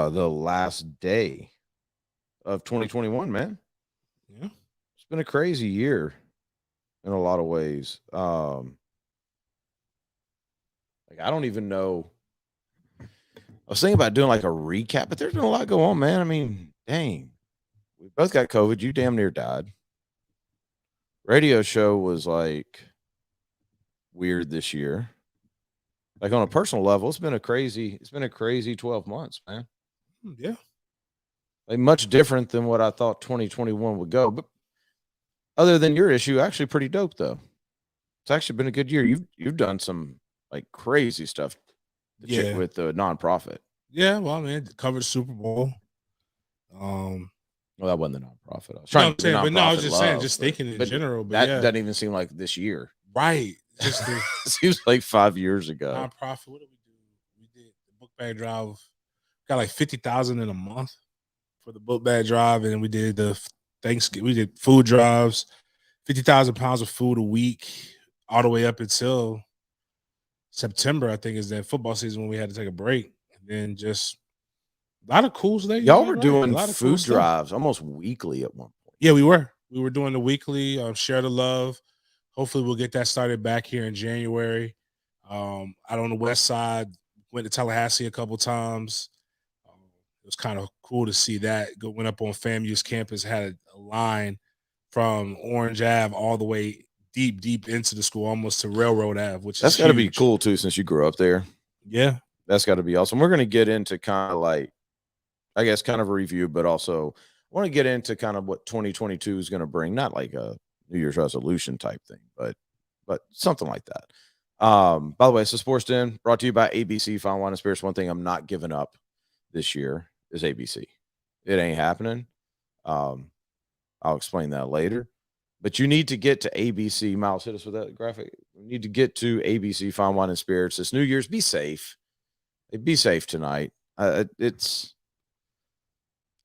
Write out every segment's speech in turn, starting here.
the last day of 2021, man. Yeah. It's been a crazy year in a lot of ways. Like I don't even know. I was thinking about doing like a recap, but there's been a lot going on, man. I mean, dang. We both got COVID. You damn near died. Radio show was like weird this year. Like on a personal level, it's been a crazy 12 months, man. Yeah. Like much different than what I thought 2021 would go. But other than your issue, actually pretty dope though. It's actually been a good year. You've done some like crazy stuff Yeah. with the nonprofit. Yeah. Well, I mean, covered the Super Bowl. Um, Well, that wasn't the nonprofit. I was no, trying I'm to do saying, but no, I was nonprofit just saying, love, just thinking in but general. But that yeah, doesn't even seem like this year. right. Just the Seems like 5 years ago. nonprofit. What did we do? We did the book bag drive. Got like 50,000 in a month for the book bag drive, and we did the Thanksgiving. We did food drives, 50,000 pounds of food a week, all the way up until September. I think is that football season when we had to take a break, and then just a lot of cool things. Y'all were A doing lot of cool food stuff. drives almost weekly at one point. Yeah, we were. We were doing the weekly Share the Love. Hopefully, we'll get that started back here in January. Out on the west side, went to Tallahassee a couple times. It was kind of cool to see that. Went up on FAMU's campus, had a line from Orange Ave all the way deep into the school, almost to Railroad Ave, which That's is got to be huge. cool too, since you grew up there. Yeah, that's got to be awesome. We're going to get into kind of like, I guess, kind of a review, but also I want to get into kind of what 2022 is going to bring. Not like a New Year's resolution type thing, but something like that. By the way, so Sports Den brought to you by ABC Fine Wine and Spirits. One thing I'm not giving up this year is ABC. It ain't happening. I'll explain that later. But you need to get to ABC. Miles, hit us with that graphic. You need to get to ABC Fine Wine and Spirits this New Year's. Be safe. Be safe tonight. I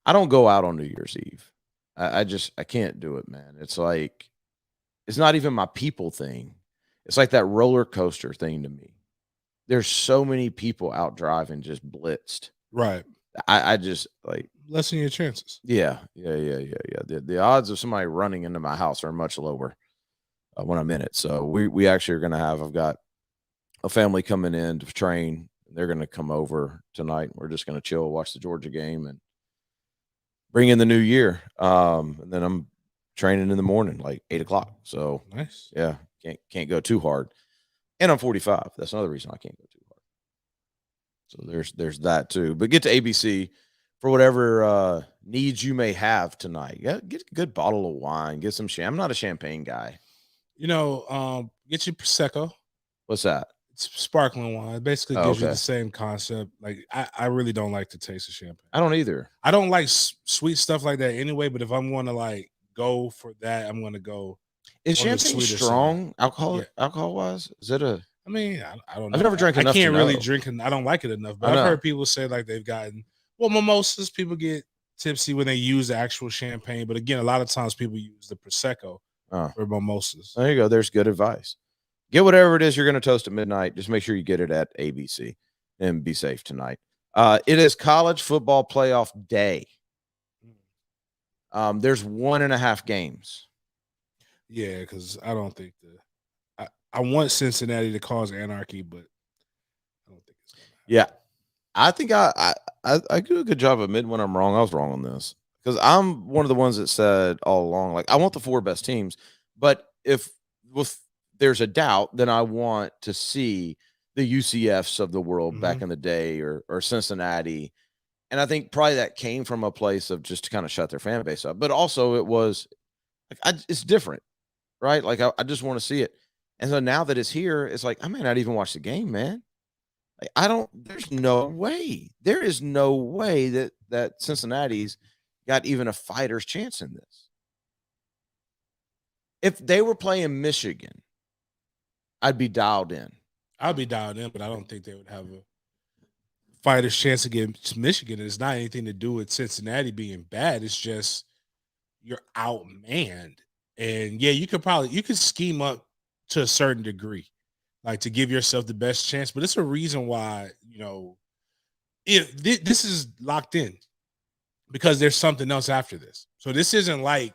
don't go out on New Year's Eve. I can't do it, man. It's like, it's not even my people thing. It's like that roller coaster thing to me. There's so many people out driving just blitzed. right. I just like Lessen your chances. Yeah. The odds of somebody running into my house are much lower when I'm in it. So we actually are going to have. I've got a family coming in to train. They're going to come over tonight. We're just going to chill, watch the Georgia game, and bring in the new year. And then I'm training in the morning, like 8:00. So nice. Yeah, can't go too hard. And I'm 45. That's another reason I can't go too hard. So there's that too. But get to ABC for whatever needs you may have tonight. Yeah, get a good bottle of wine. Get some I'm not a champagne guy. Get your Prosecco. What's that? It's sparkling wine. It basically gives you the same concept. Like I really don't like the taste of champagne. I don't either. I don't like sweet stuff like that anyway. But if I'm going to like go for that, I'm going to go. Is champagne strong alcohol wise? Is it a? I mean, I don't know. I've never drank enough. I can't really drink it. I don't like it enough. But I've heard people say like they've gotten mimosas. People get tipsy when they use the actual champagne. But again, a lot of times people use the Prosecco for mimosas. There you go. There's good advice. Get whatever it is you're going to toast at midnight. Just make sure you get it at ABC and be safe tonight. It is college football playoff day. There's 1.5 games. Yeah, because I don't think I want Cincinnati to cause anarchy, but I don't think it's going to happen. Yeah. I think I do a good job of admitting when I'm wrong. I was wrong on this because I'm one of the ones that said all along, like, I want the 4 best teams, but if there's a doubt, then I want to see the UCFs of the world back in the day or Cincinnati. And I think probably that came from a place of just to kind of shut their fan base up. But also it was like, it's different, right? Like I just want to see it. And so now that it's here, it's like, I may not even watch the game, man. Like there's no way. There is no way that Cincinnati's got even a fighter's chance in this. If they were playing Michigan, I'd be dialed in. I'd be dialed in, but I don't think they would have a fighter's chance against Michigan. It's not anything to do with Cincinnati being bad. It's just you're outmanned. And yeah, you could scheme up to a certain degree, like to give yourself the best chance. But it's a reason why, this is locked in because there's something else after this. So this isn't like,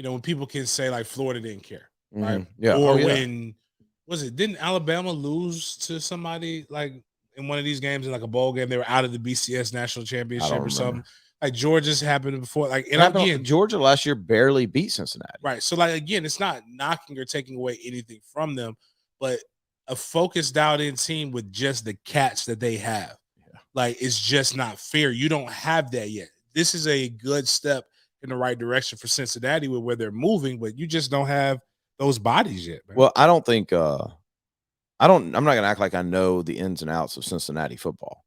when people can say like Florida didn't care, right? Yeah. Or yeah. when didn't Alabama lose to somebody like in one of these games in like a bowl game? They were out of the BCS national championship or something. Like Georgia's happened before. Like, and again, Georgia last year barely beat Cincinnati. Right. So like again, it's not knocking or taking away anything from them, but a focused out in team with just the cats that they have. Yeah. Like it's just not fair. You don't have that yet. This is a good step in the right direction for Cincinnati with where they're moving, but you just don't have those bodies yet, man. Well, I don't think I'm not gonna act like I know the ins and outs of Cincinnati football.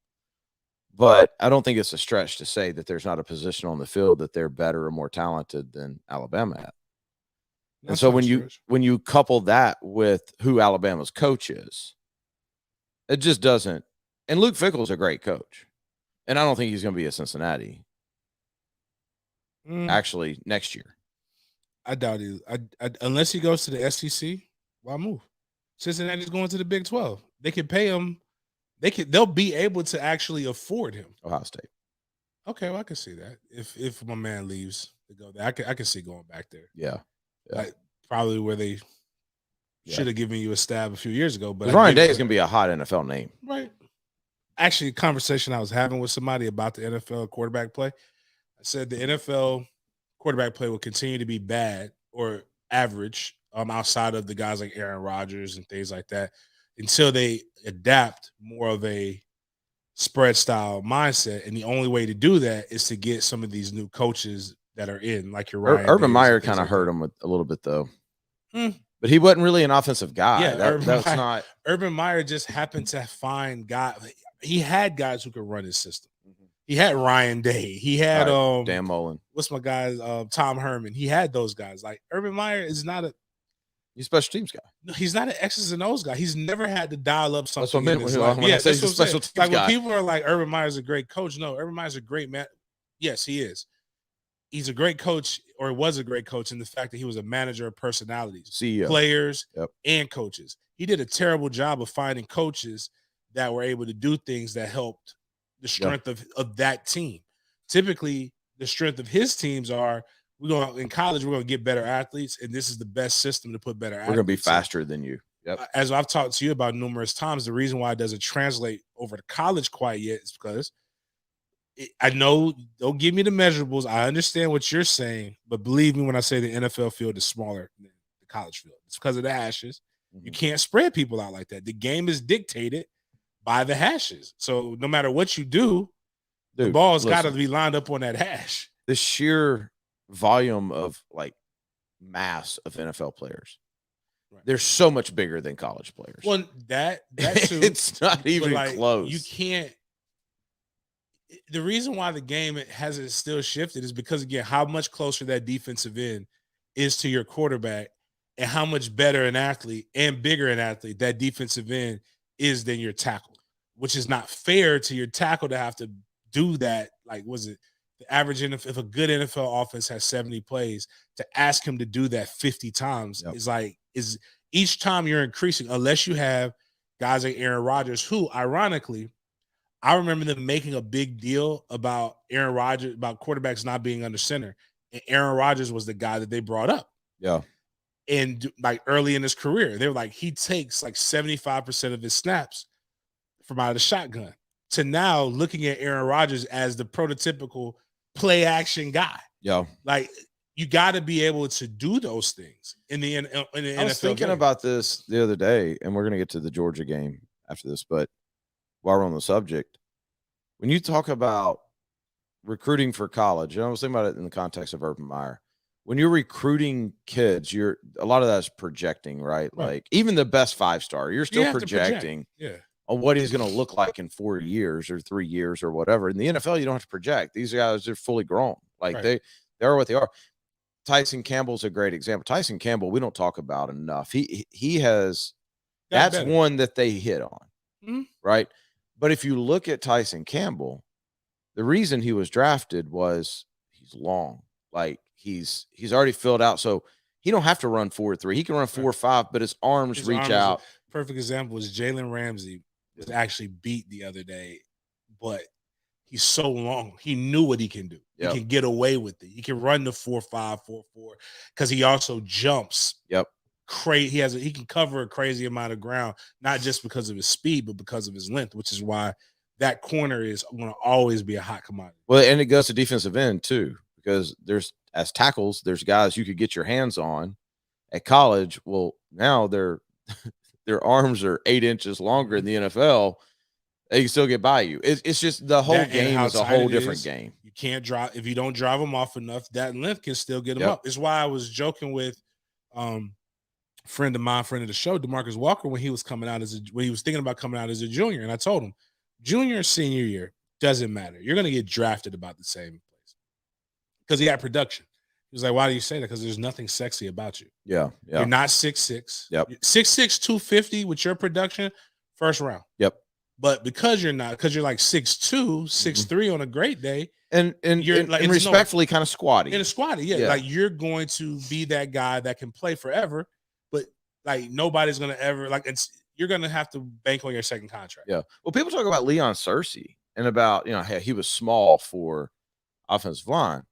But I don't think it's a stretch to say that there's not a position on the field that they're better or more talented than Alabama at. And so when you couple that with who Alabama's coach is, it just doesn't. And Luke Fickell's a great coach, and I don't think he's going to be at Cincinnati actually next year. I doubt it. Unless he goes to the SEC, why move? Cincinnati's going to the Big 12. They can pay him. They'll be able to actually afford him. Ohio State. Okay, well, I can see that. If my man leaves to go there, I can see going back there. Yeah. Like probably where they should have given you a stab a few years ago. But Ryan Day is going to be a hot NFL name. Right. Actually, a conversation I was having with somebody about the NFL quarterback play. I said the NFL quarterback play will continue to be bad or average outside of the guys like Aaron Rodgers and things like that until they adapt more of a spread style mindset. And the only way to do that is to get some of these new coaches that are in, like your Ryan Urban Meyer kind of hurt him with a little bit though. But he wasn't really an offensive guy. Yeah, that's not. Urban Meyer just happened to find guys. He had guys who could run his system. He had Ryan Day. He had Dan Mullen. What's my guys? Tom Herman. He had those guys. Like Urban Meyer is not he's a special teams guy. No, he's not an X's and O's guy. He's never had to dial up something. That's what I meant when I say he's a special teams guy. When people are like Urban Meyer's a great coach, no, Urban Meyer's a great man. Yes, he is. He's a great coach, or was a great coach in the fact that he was a manager of personalities, CEO, players, and coaches. He did a terrible job of finding coaches that were able to do things that helped the strength of that team. Typically, the strength of his teams are in college, we're going to get better athletes, and this is the best system to put better athletes. We're going to be faster than you. Yep. As I've talked to you about numerous times, the reason why it doesn't translate over to college quite yet is because I know, don't give me the measurables. I understand what you're saying, but believe me when I say the NFL field is smaller than the college field. It's because of the hashes. You can't spread people out like that. The game is dictated by the hashes. So no matter what you do, the ball's got to be lined up on that hash. The sheer volume of like mass of NFL players. They're so much bigger than college players. Well, that too. It's not even close. You can't. The reason why the game hasn't still shifted is because, again, how much closer that defensive end is to your quarterback and how much better an athlete and bigger an athlete that defensive end is than your tackle, which is not fair to your tackle to have to do that. Like, was it the average NFL, if a good NFL offense has 70 plays, to ask him to do that 50 times is each time you're increasing, unless you have guys like Aaron Rodgers, who ironically, I remember them making a big deal about Aaron Rodgers, about quarterbacks not being under center. And Aaron Rodgers was the guy that they brought up. Yeah. And like early in his career, they were like, he takes like 75% of his snaps from out of the shotgun, to now looking at Aaron Rodgers as the prototypical play action guy. Yeah. Like, you got to be able to do those things in the NFL. I was thinking about this the other day, and we're going to get to the Georgia game after this, but while we're on the subject, when you talk about recruiting for college, and I was thinking about it in the context of Urban Meyer, when you're recruiting kids, a lot of that's projecting, right? Like even the best 5-star, you're still projecting on what he's going to look like in 4 years or 3 years or whatever. In the NFL, you don't have to project. These guys are fully grown. Like they are what they are. Tyson Campbell's a great example. Tyson Campbell, we don't talk about enough. He has that's better. One that they hit on, right? But if you look at Tyson Campbell, the reason he was drafted was he's long. Like he's already filled out, so he don't have to run 4.3. He can run 4.5, but his arms reach out. Perfect example is Jalen Ramsey was actually beat the other day but he's so long. He knew what he can do. Yep. He can get away with it. He can run the 4.5, 4.4 because he also jumps. Yep. He can cover a crazy amount of ground, not just because of his speed, but because of his length, which is why that corner is going to always be a hot commodity. Well, and it goes to defensive end too, because as tackles, there's guys you could get your hands on at college. Well, now their arms are 8 inches longer in the NFL. They can still get by you. It's just the whole game is a whole different game. You can't drive if you don't drive them off enough. That length can still get them up. It's why I was joking with friend of mine, friend of the show, DeMarcus Walker, when he was thinking about coming out as a junior, and I told him, junior or senior year doesn't matter. You're going to get drafted about the same place because he had production. He was like, "Why do you say that?" Because there's nothing sexy about you. Yeah. You're not 6'6". Yep. 6'6", 250 with your production, first round. Yep. But because you're like 6'2", 6'3" on a great day, and you're like respectfully kind of squatty. In a squatty, yeah. Like you're going to be that guy that can play forever, but like nobody's gonna ever you're gonna have to bank on your second contract. Yeah. Well, people talk about Leon Searcy and about, hey, he was small for offensive line.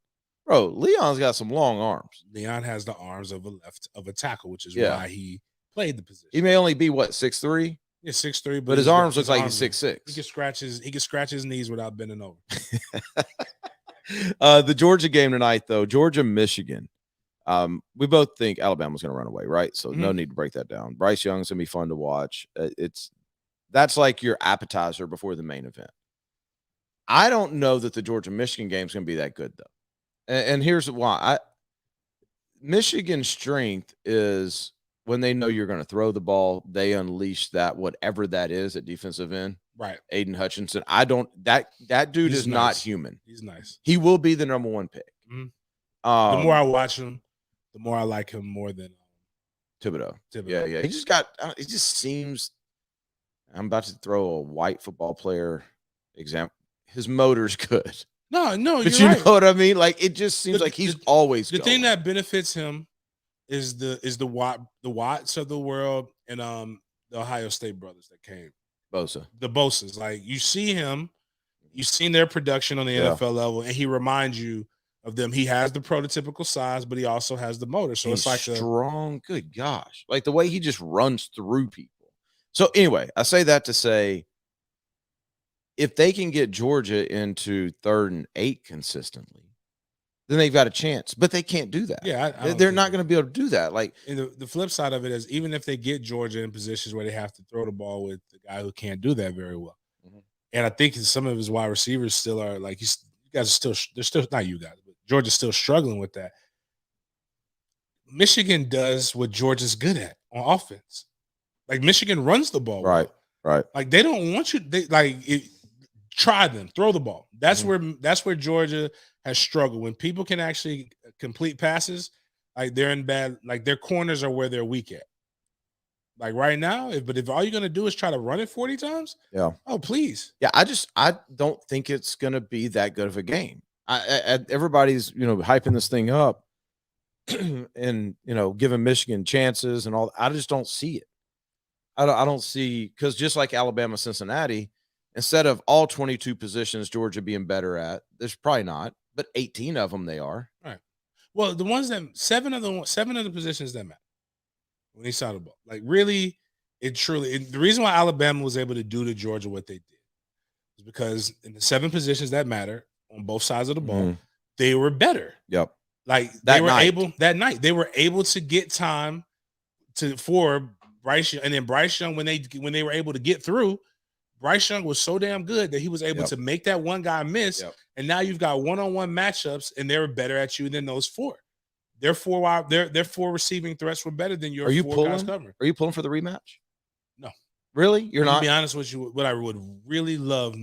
Bro, Leon's got some long arms. Leon has the arms of a tackle, which is why he played the position. He may only be 6'3". Yeah, 6'3", but his arms look like he's 6'6". He can scratch his knees without bending over. The Georgia game tonight, though, Georgia-Michigan. We both think Alabama's going to run away, right? So no need to break that down. Bryce Young's going to be fun to watch. That's like your appetizer before the main event. I don't know that the Georgia-Michigan game is going to be that good, though. And here's why. Michigan's strength is when they know you're going to throw the ball, they unleash that, whatever that is at defensive end. Right. Aiden Hutchinson. That dude is not human. He's nice. He will be the number one pick. The more I watch him, the more I like him more than Thibodeau. Yeah. He just seems, I'm about to throw a white football player example. His motor's good. No, but you know what I mean? Like, it just seems like he's always the thing that benefits him is the Watts of the world and the Ohio State brothers that came. The Bosas. Like, you see him, you've seen their production on the NFL level, and he reminds you of them. He has the prototypical size, but he also has the motor. So it's like strong. Good gosh. Like the way he just runs through people. So anyway, I say that to say, if they can get Georgia into 3rd and 8 consistently, then they've got a chance. But they can't do that. Yeah, they're not going to be able to do that. Like, and the flip side of it is, even if they get Georgia in positions where they have to throw the ball with the guy who can't do that very well, and I think some of his wide receivers still are like, you guys are still not you guys, but Georgia's still struggling with that. Michigan does what Georgia's good at on offense. Like, Michigan runs the ball, right? Like, they don't want you. Try them, throw the ball. That's where Georgia has struggled. When people can actually complete passes, like, they're in bad. Like, their corners are where they're weak at. Like right now, if all you're gonna do is try to run it 40 times, oh please, I don't think it's gonna be that good of a game. Everybody's hyping this thing up, and giving Michigan chances and all. I just don't see it. I don't see, because just like Alabama, Cincinnati, instead of all 22 positions Georgia being better at, there's probably not, but 18 of them they are. Right. Well, the ones that seven of the positions that matter when he saw the ball, like, really, the reason why Alabama was able to do to Georgia what they did is because in the 7 positions that matter on both sides of the ball, they were better. Yep. Like, they were able to get time for Bryce Young, and then Bryce Young, when they were able to get through, Bryce Young was so damn good that he was able to make that one guy miss, and now you've got one-on-one matchups, and they're better at you than those 4. Their 4 receiving threats were better than your 4 guys covering. Are you pulling for the rematch? No. Really? You're not? To be honest with you, what I would really love,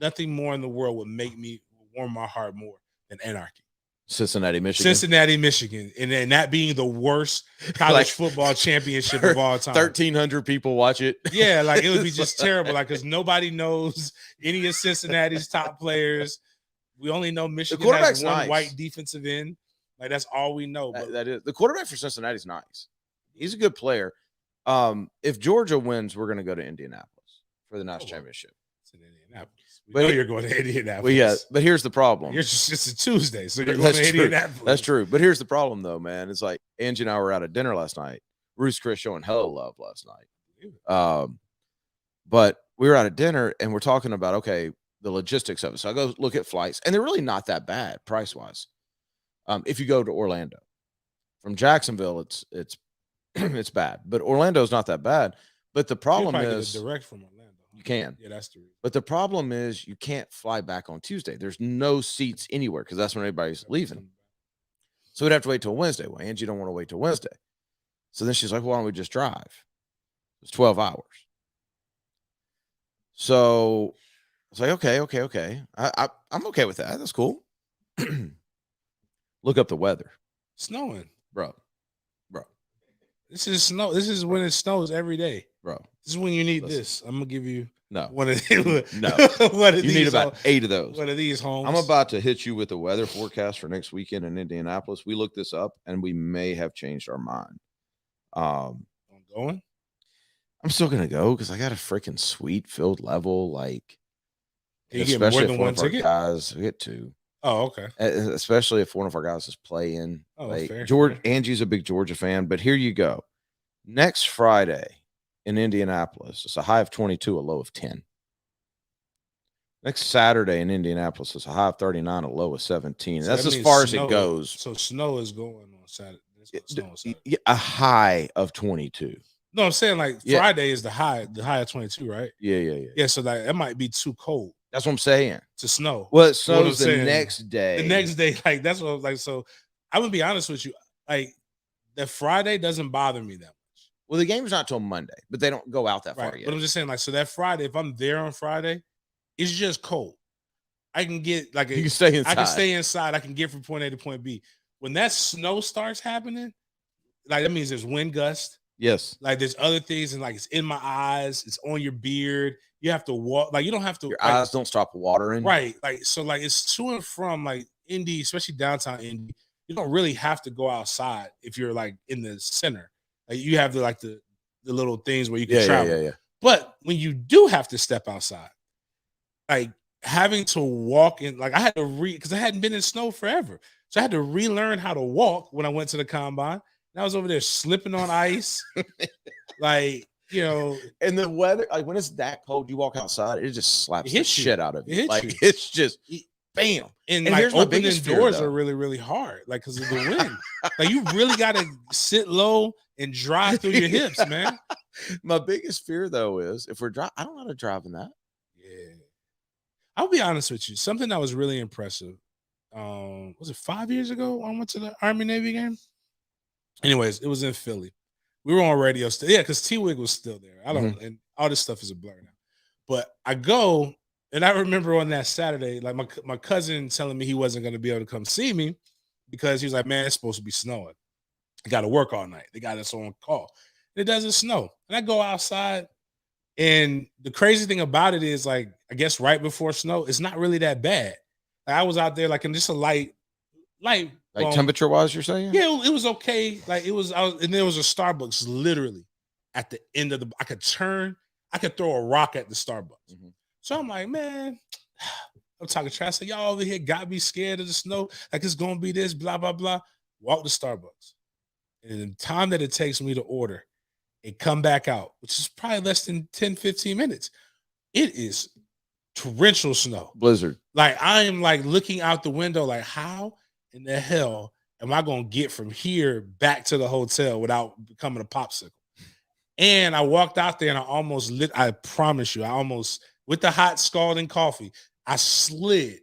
nothing more in the world would make me warm my heart more than anarchy. Cincinnati, Michigan. And then that being the worst college football championship of all time. 1,300 people watch it. Yeah, like, it would be just terrible. Like, because nobody knows any of Cincinnati's top players. We only know Michigan has one white defensive end. Like, that's all we know. But that is the quarterback for Cincinnati is nice. He's a good player. If Georgia wins, we're going to go to Indianapolis for the national championship. It's in Indianapolis. We But know it- you're going to Indianapolis. Well, yeah, but here's the problem. You're just a Tuesday, so you're going That's to true. Indianapolis. That's true. But here's the problem, though, man. It's like Angie and I were out at dinner last night. Bruce Chris showing hella love last night. But we were out at dinner and we're talking about, okay, the logistics of it. So I go look at flights, and they're really not that bad price wise. If you go to Orlando from Jacksonville, it's it's bad, but Orlando's not that bad. But the problem is direct from Orlando. you can. Yeah, that's the reason. But the problem is you can't fly back on Tuesday. There's no seats anywhere because that's when everybody's leaving. So we'd have to wait till Wednesday. Well, Angie don't want to wait till Wednesday. So then she's like, well, why don't we just drive? It's 12 hours. So it's like, okay. I'm okay with that. That's cool. Look up the weather. Snowing. Bro. This is snow. This is when it snows every day. Bro. This is when you need this. I'm gonna give you no one of these. No. One of you need about 8 of those. One of these homes. I'm about to hit you with the weather forecast for next weekend in Indianapolis. We looked this up and we may have changed our mind. I'm going. I'm still gonna go because I got a freaking sweet field level. Like, can you get more than one ticket? Guys, we get 2. Oh, okay. Especially if one of our guys is playing. Oh, like fair. Angie's a big Georgia fan, but here you go. Next Friday in Indianapolis, it's a high of 22, a low of 10. Next Saturday in Indianapolis, it's a high of 39, a low of 17. So that's as far as it goes. So snow is going on Saturday. A high of 22. No, I'm saying like Friday is the high of 22, right? Yeah. Yeah, so that might be too cold. That's what I'm saying. To snow. Well, it snows the next day. The next day, like that's what I was like. So I'm gonna be honest with you, like that Friday doesn't bother me that much. Well, the game's not till Monday, but they don't go out that far Right. yet. But I'm just saying, like, so that Friday, if I'm there on Friday, it's just cold. I can get like you can stay inside. I can stay inside. I can get from point A to point B. When that snow starts happening, like that means there's wind gust. Yes. Like there's other things, and like it's in my eyes, it's on your beard. You have to walk, like you don't have to. Your eyes don't stop watering. Right. Like so, like it's to and from like Indy, especially downtown Indy. You don't really have to go outside if you're like in the center. Like you have the little things where you can travel. Yeah. But when you do have to step outside, like having to walk in, like I had to because I hadn't been in snow forever. So I had to relearn how to walk when I went to the combine. And I was over there slipping on ice. Like, you know. And the weather, like when it's that cold, you walk outside, it just slaps the shit out of you. Like it's just bam. And like here's my opening biggest doors fear, are really, really hard, like because of the wind. Like you really got to sit low and drive through your hips, man. My biggest fear though is if we're driving, I don't know how to drive in that. Yeah. I'll be honest with you. Something that was really impressive. Was it 5 years ago I went to the Army Navy game? Anyways, it was in Philly. We were on radio still. Yeah, because T-Wig was still there. I don't and all this stuff is a blur now. But I go, and I remember on that Saturday, like my cousin telling me he wasn't going to be able to come see me because he was like, man, it's supposed to be snowing. I got to work all night. They got us on call. And it doesn't snow. And I go outside, and the crazy thing about it is, like, I guess right before snow, it's not really that bad. Like, I was out there, like, in just a light, like temperature wise, you're saying? Yeah, it was okay. Like and there was a Starbucks literally at the end of I could throw a rock at the Starbucks. So I'm like, man, I'm talking trash. So y'all over here got me scared of the snow. Like it's gonna be this, blah, blah, blah. Walk to Starbucks. And the time that it takes me to order and come back out, which is probably less than 10, 15 minutes, it is torrential snow. Blizzard. Like I am like looking out the window, like, how in the hell am I going to get from here back to the hotel without becoming a popsicle? And I walked out there and I promise you, with the hot scalding coffee, I slid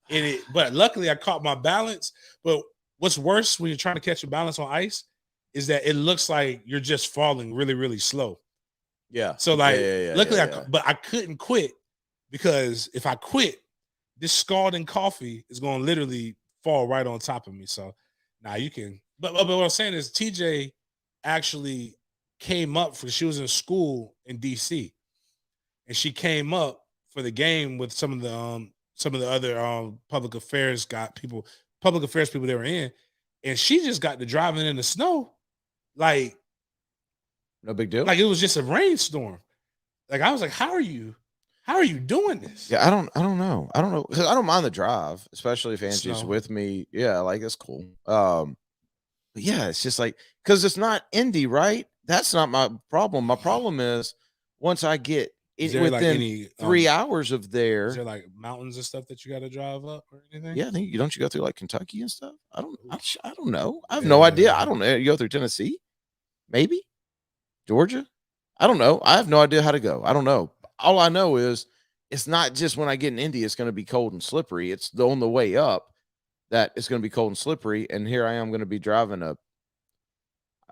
in it. But luckily I caught my balance. But what's worse when you're trying to catch your balance on ice is that it looks like you're just falling really, really slow. Yeah. So luckily but I couldn't quit, because if I quit, this scalding coffee is going to literally fall right on top of me. So now you can, but what I'm saying is TJ actually came up she was in school in DC, and she came up for the game with some of the other public affairs people they were in, and she just got to driving in the snow, like no big deal. Like it was just a rainstorm. Like I was like, how are you How are you doing this? Yeah, I don't know. I don't know, 'cause I don't mind the drive, especially if Angie's Snow. with me. Yeah, like, it's cool. But yeah, it's just like, because it's not Indy, right? That's not my problem. My problem is once I get Is it there like within any 3 hours of is there there. like mountains and stuff that you got to drive up or anything? Yeah, I think, don't you go through, like, Kentucky and stuff? I don't know. I have no idea. I Yeah. don't know. You go through Tennessee? Maybe? Georgia? I don't know. I have no idea how to go. I don't know. All I know is it's not just when I get in Indy, it's gonna be cold and slippery. It's on the way up that it's gonna be cold and slippery, and here I am gonna be driving a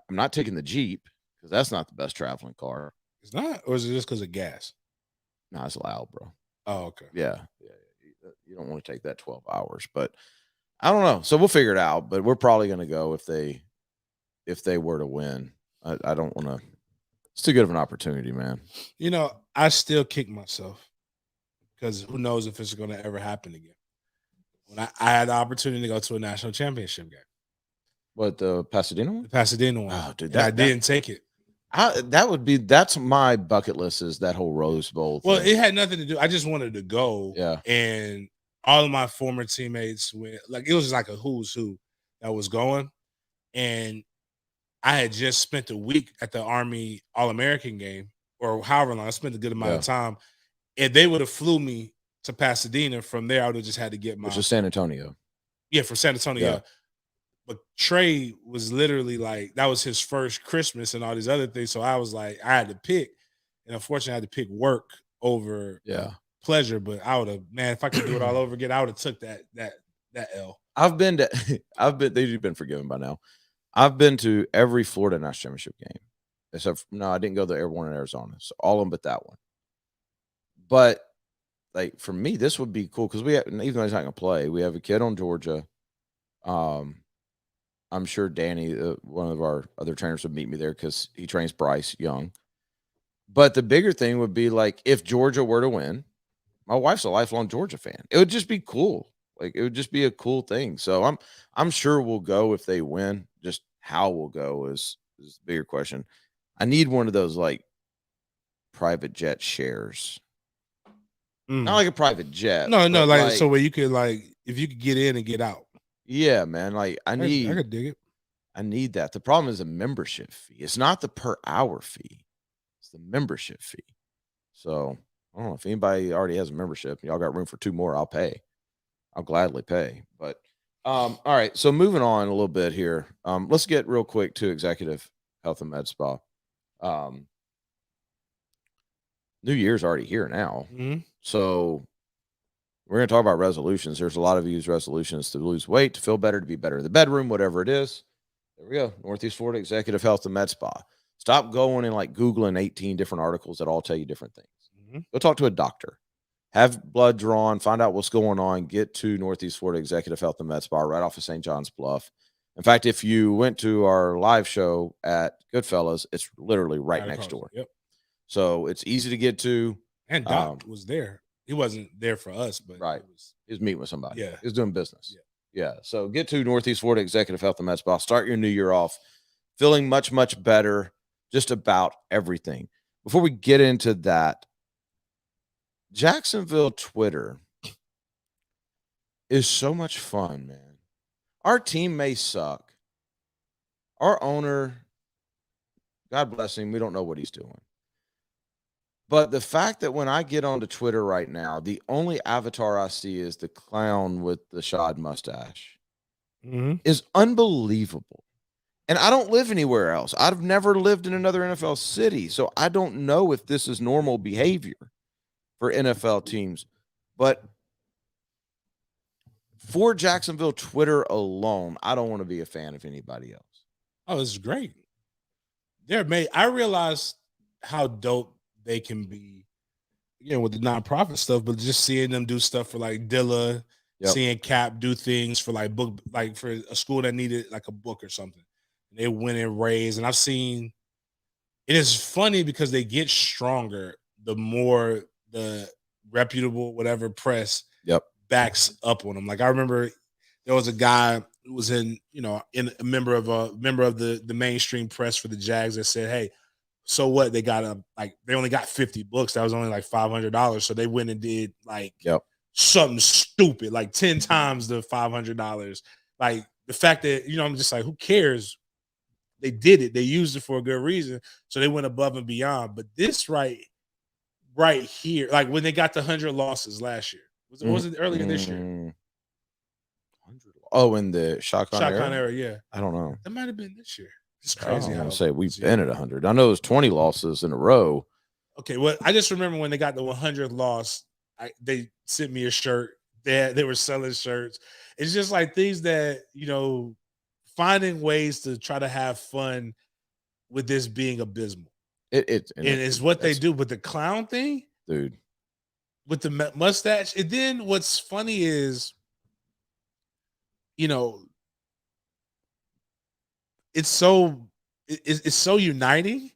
I'm not taking the Jeep because that's not the best traveling car. It's not, or is it just because of gas? No, it's loud, bro. Oh, okay. Yeah. Yeah. You don't want to take that 12 hours, but I don't know. So we'll figure it out, but we're probably gonna go if they were to win. I don't wanna it's too good of an opportunity, man. You know, I still kick myself because who knows if it's going to ever happen again. When I had the opportunity to go to a national championship game, What, the Pasadena the one? Pasadena one, Oh, dude, and I didn't take it. that's my bucket list, is that whole Rose Bowl Well, thing. it had nothing to do. I just wanted to go, Yeah. and all of my former teammates went. Like it was just like a who's who that was going, and I had just spent a week at the Army All American game, or however long. I spent a good amount Yeah. of time, and they would have flew me to Pasadena. From there, I would have just had to get Which my is San Antonio. from San Antonio. Yeah. Yeah. But Trey was literally like that was his first Christmas and all these other things. So I was like, I had to pick, and unfortunately, I had to pick work over Yeah. pleasure. But I would have, man, if I could do it all over again, I would have took that L. I've been to they've been forgiven by now. I've been to every Florida national championship game. Except no, I didn't go to every one in Arizona. So all of them but that one. But like for me, this would be cool because even though he's not gonna play, we have a kid on Georgia. Um, I'm sure Danny, one of our other trainers, would meet me there because he trains Bryce Young. But the bigger thing would be like if Georgia were to win, my wife's a lifelong Georgia fan. It would just be cool. Like it would just be a cool thing. So I'm sure we'll go if they win. Just how we'll go is the bigger question. I need one of those like private jet shares. Not like a private jet, No, but like so like where you could like if you could get in and get out. yeah, man. Like I could dig it. I need that. The problem is a membership fee. It's not the per hour fee. It's the membership fee. So I don't know if anybody already has a membership. Y'all got room for 2 more. I'll pay. I'll gladly pay. But all right. So moving on a little bit here. Let's get real quick to executive health and med spa. Um, New Year's already here now. Mhm. So we're going to talk about resolutions. There's a lot of you use resolutions to lose weight, to feel better, to be better in the bedroom, whatever it is. There we go. Northeast Florida Executive Health and Med Spa. Stop going and like Googling 18 different articles that all tell you different things. Mhm. Go talk to a doctor. Have blood drawn, find out what's going on, get to Northeast Florida Executive Health and Med Spa right off of St. John's Bluff. In fact, if you went to our live show at Goodfellas, it's literally right next across. door. Yep. So it's easy to get to. And Doc was there. He wasn't there for us, but Right. He was meeting with somebody. Yeah. He was doing business. Yeah. So get to Northeast Florida Executive Health and Med Spa. Start your new year off feeling much, much better just about everything. Before we get into that, Jacksonville Twitter is so much fun, man. Our team may suck. Our owner, God bless him, we don't know what he's doing. But the fact that when I get onto Twitter right now, the only avatar I see is the clown with the shod mustache is unbelievable. And I don't live anywhere else. I've never lived in another NFL city. So I don't know if this is normal behavior for NFL teams. But for Jacksonville Twitter alone, I don't want to be a fan of anybody else. Oh, this is great. I realized how dope they can be, with the nonprofit stuff, but just seeing them do stuff for like Dilla, seeing Cap do things for like book, like for a school that needed like a book or something. They win and raise. And I've seen it is funny because they get stronger the more the reputable whatever press backs up on them. Like I remember there was a guy who was in a member of the mainstream press for the Jags that said, "Hey, so what? They got they only got 50 books. That was only like $500. So they went and did like Yep. something stupid, like 10 times the $500. Like the fact that, I'm just like, who cares? They did it. They used it for a good reason. So they went above and beyond. But this right here, like when they got the 100 losses last year, was it earlier this year? 100. Oh, in the Shot Khan Shotgun era? era, yeah. I don't know. That might have been this year. It's I crazy don't how want to say we've this been year. at 100. I know it was 20 losses in a row. Okay, well, I just remember when they got the 100th loss, they sent me a shirt. They were selling shirts. It's just like things that, finding ways to try to have fun with this being abysmal. And it's what they do. But the clown thing, dude, with the mustache. And then what's funny is, it's so uniting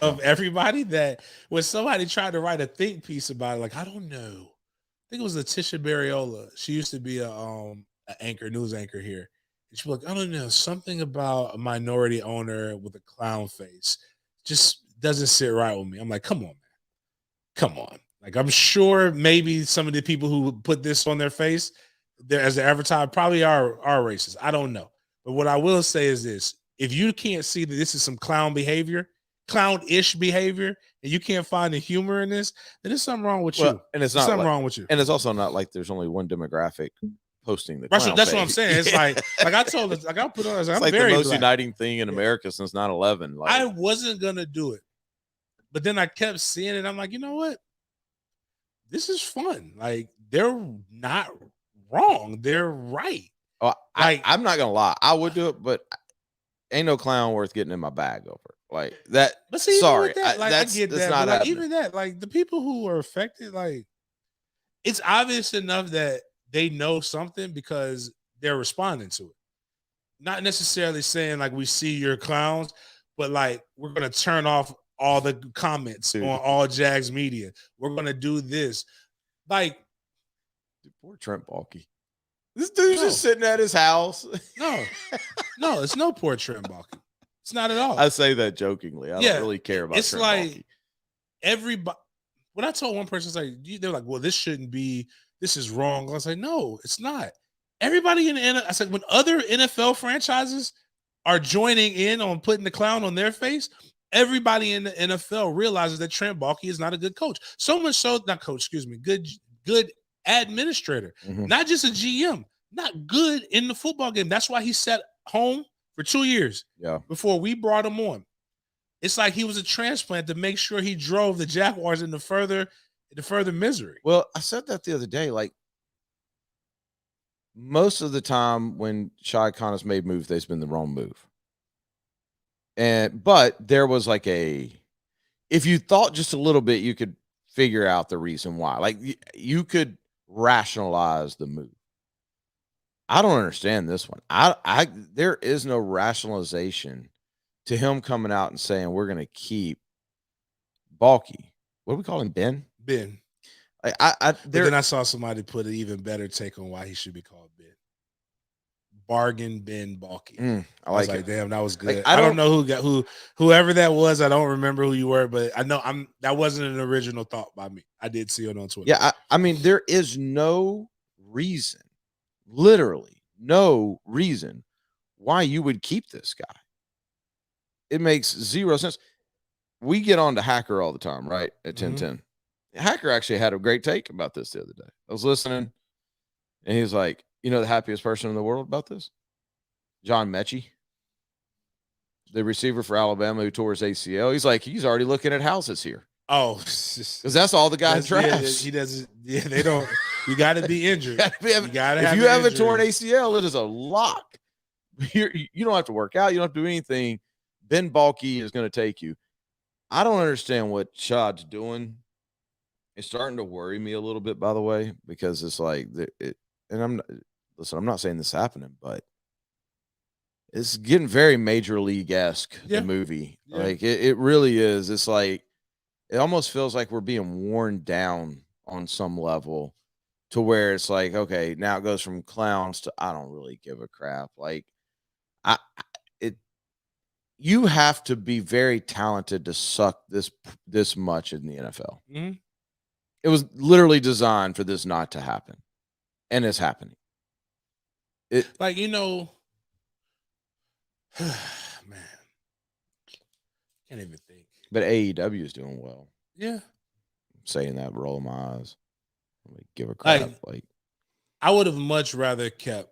of everybody that when somebody tried to write a think piece about it, like, I don't know. I think it was Letitia Barriola. She used to be an news anchor here. And she's like, I don't know, something about a minority owner with a clown face just doesn't sit right with me. I'm like, come on, man. Come on. Like, I'm sure maybe some of the people who put this on their face, as they advertise, probably are racist. I don't know. But what I will say is this: if you can't see that this is some clown behavior, clown-ish behavior, and you can't find the humor in this, then there's something wrong with you. And it's there's not something wrong with you. And it's also not like there's only one demographic posting the That's clown what face. I'm saying. It's like I told us, like I put on, It's I'm like very the most black. uniting thing in America since 9/11. Like, I wasn't gonna do it, but then I kept seeing it. I'm like, you know what? This is fun. Like, they're not wrong. They're right. Oh, I'm not gonna lie. I would do it, but ain't no clown worth getting in my bag over. Like that. But see, sorry, that, I get that. Not But like, happening. even that, like the people who are affected, like it's obvious enough that they know something because they're responding to it. Not necessarily saying like we see your clowns, but like we're gonna turn off all the comments on all Jags media. We're gonna do this. Like, poor Trent Baalke. This dude's just sitting at his house. No, it's no poor Trent Baalke. It's not at all. I say that jokingly. I don't really care about. It's Trent like Baalke. everybody. When I told one person, they're like, "Well, this shouldn't be. This is wrong." I was like, "No, it's not." Everybody in the I said, when other NFL franchises are joining in on putting the clown on their face, everybody in the NFL realizes that Trent Baalke is not a good coach. So much so, not coach, excuse me, good administrator, not just a GM, not good in the football game. That's why he sat home for 2 years before we brought him on. It's like he was a transplant to make sure he drove the Jaguars into further misery. Well, I said that the other day. Like, most of the time when Shad Khan has made moves, they've been the wrong move. But there was like if you thought just a little bit, you could figure out the reason why. Like, you could rationalize the move. I don't understand this one. There is no rationalization to him coming out and saying we're going to keep Baalke. What do we call him? Ben. But then I saw somebody put an even better take on why he should be called Ben. Bargain Ben Baalke. I was like, damn, that was good. Like, I don't know whoever that was. I don't remember who you were, but I know that wasn't an original thought by me. I did see it on Twitter. Yeah, I mean, there is no reason, literally no reason why you would keep this guy. It makes zero sense. We get on to Hacker all the time, right? At 1010. Hacker actually had a great take about this the other day. I was listening, and he was like, the happiest person in the world about this? John Mechie, the receiver for Alabama who tore his ACL. He's like, he's already looking at houses here. Oh, because that's all the guy drafts. He doesn't. Yeah, they don't. You got to be injured. If you have a torn ACL, it is a lock. You don't have to work out. You don't have to do anything. Ben Baalke is going to take you. I don't understand what Shad's doing. It's starting to worry me a little bit, by the way, because it's like and I'm not saying this is happening, but it's getting very Major League-esque, the movie. Yeah. Like, it really is. It's like, it almost feels like we're being worn down on some level to where it's like, okay, now it goes from clowns to I don't really give a crap. Like, you have to be very talented to suck this much in the NFL. Mm-hmm. It was literally designed for this not to happen, and it's happening. Like, man, can't even think. But AEW is doing well. Yeah, I'm saying that, rolling my eyes. Let me give a crap. Like I would have much rather kept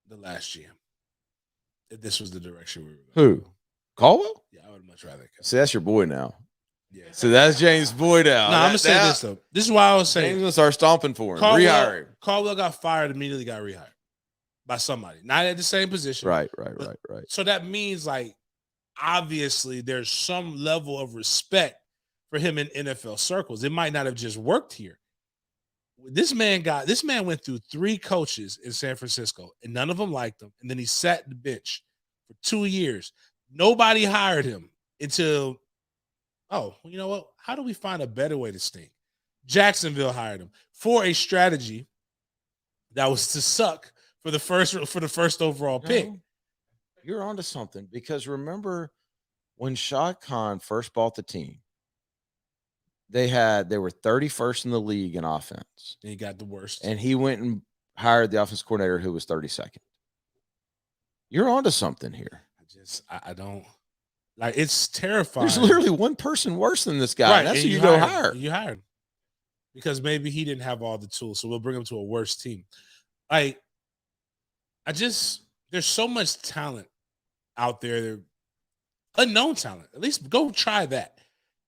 the last GM if this was the direction we were going. Who? Caldwell? Yeah, I would much rather kept. See, that's your boy now. Yeah. So that's James' boy now. No, I'm gonna say this though. This is why I was saying James gonna start stomping for him. Rehire him. Caldwell got fired, immediately got rehired by somebody, not at the same position. Right. So that means, like, obviously there's some level of respect for him in NFL circles. It might not have just worked here. This man went through 3 coaches in San Francisco, and none of them liked him. And then he sat the bench for 2 years. Nobody hired him until, you know what? How do we find a better way to stink? Jacksonville hired him for a strategy that was to suck for the first overall pick. You're onto something, because remember when Shad Khan first bought the team, they were 31st in the league in offense. And he got the worst. And he went and hired the offense coordinator who was 32nd. You're onto something here. I don't like, it's terrifying. There's literally one person worse than this guy. Right, And that's and who you go hire. You hired him because maybe he didn't have all the tools, so we'll bring him to a worse team. Like, there's so much talent out there, unknown talent. At least go try that.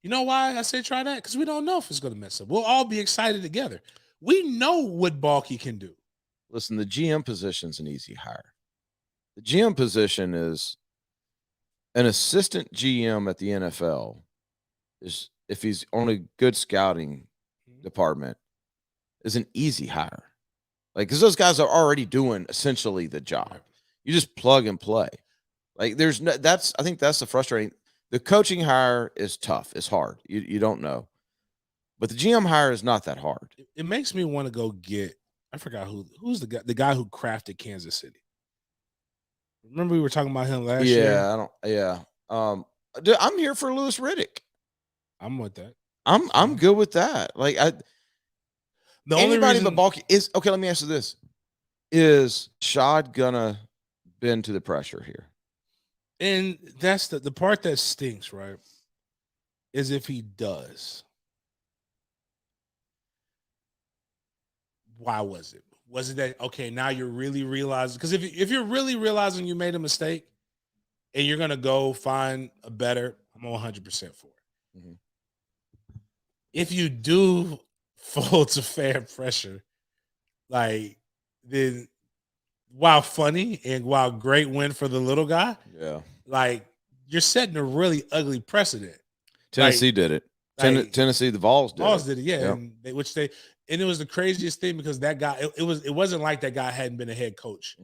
You know why I say try that? Because we don't know if it's going to mess up. We'll all be excited together. We know what Balky can do. Listen, the GM position's an easy hire. The GM position is an assistant GM at the NFL. Is, if he's on a good scouting department, is an easy hire. Like, because those guys are already doing essentially the job. You just plug and play. Like, I think that's the frustrating. The coaching hire is tough. It's hard. You don't know. But the GM hire is not that hard. It makes me want to go get, I forgot who's the guy who crafted Kansas City. Remember we were talking about him last year? Dude, I'm here for Louis Riddick. I'm with that. I'm good with that. Like, the only reason, but Balky is okay. Let me ask you this: is Shad gonna bend to the pressure here? And that's the part that stinks, right? Is if he does. Why was it? Was it that, okay, now you're really realizing? Because if you're really realizing you made a mistake and you're going to go find a better, I'm 100% for it. Mm-hmm. If you do fall to fair pressure, like, then while funny and while great win for the little guy, like, you're setting a really ugly precedent. Tennessee did it. Tennessee, the Vols did it. Yeah. And and it was the craziest thing, because that guy, it wasn't like that guy hadn't been a head coach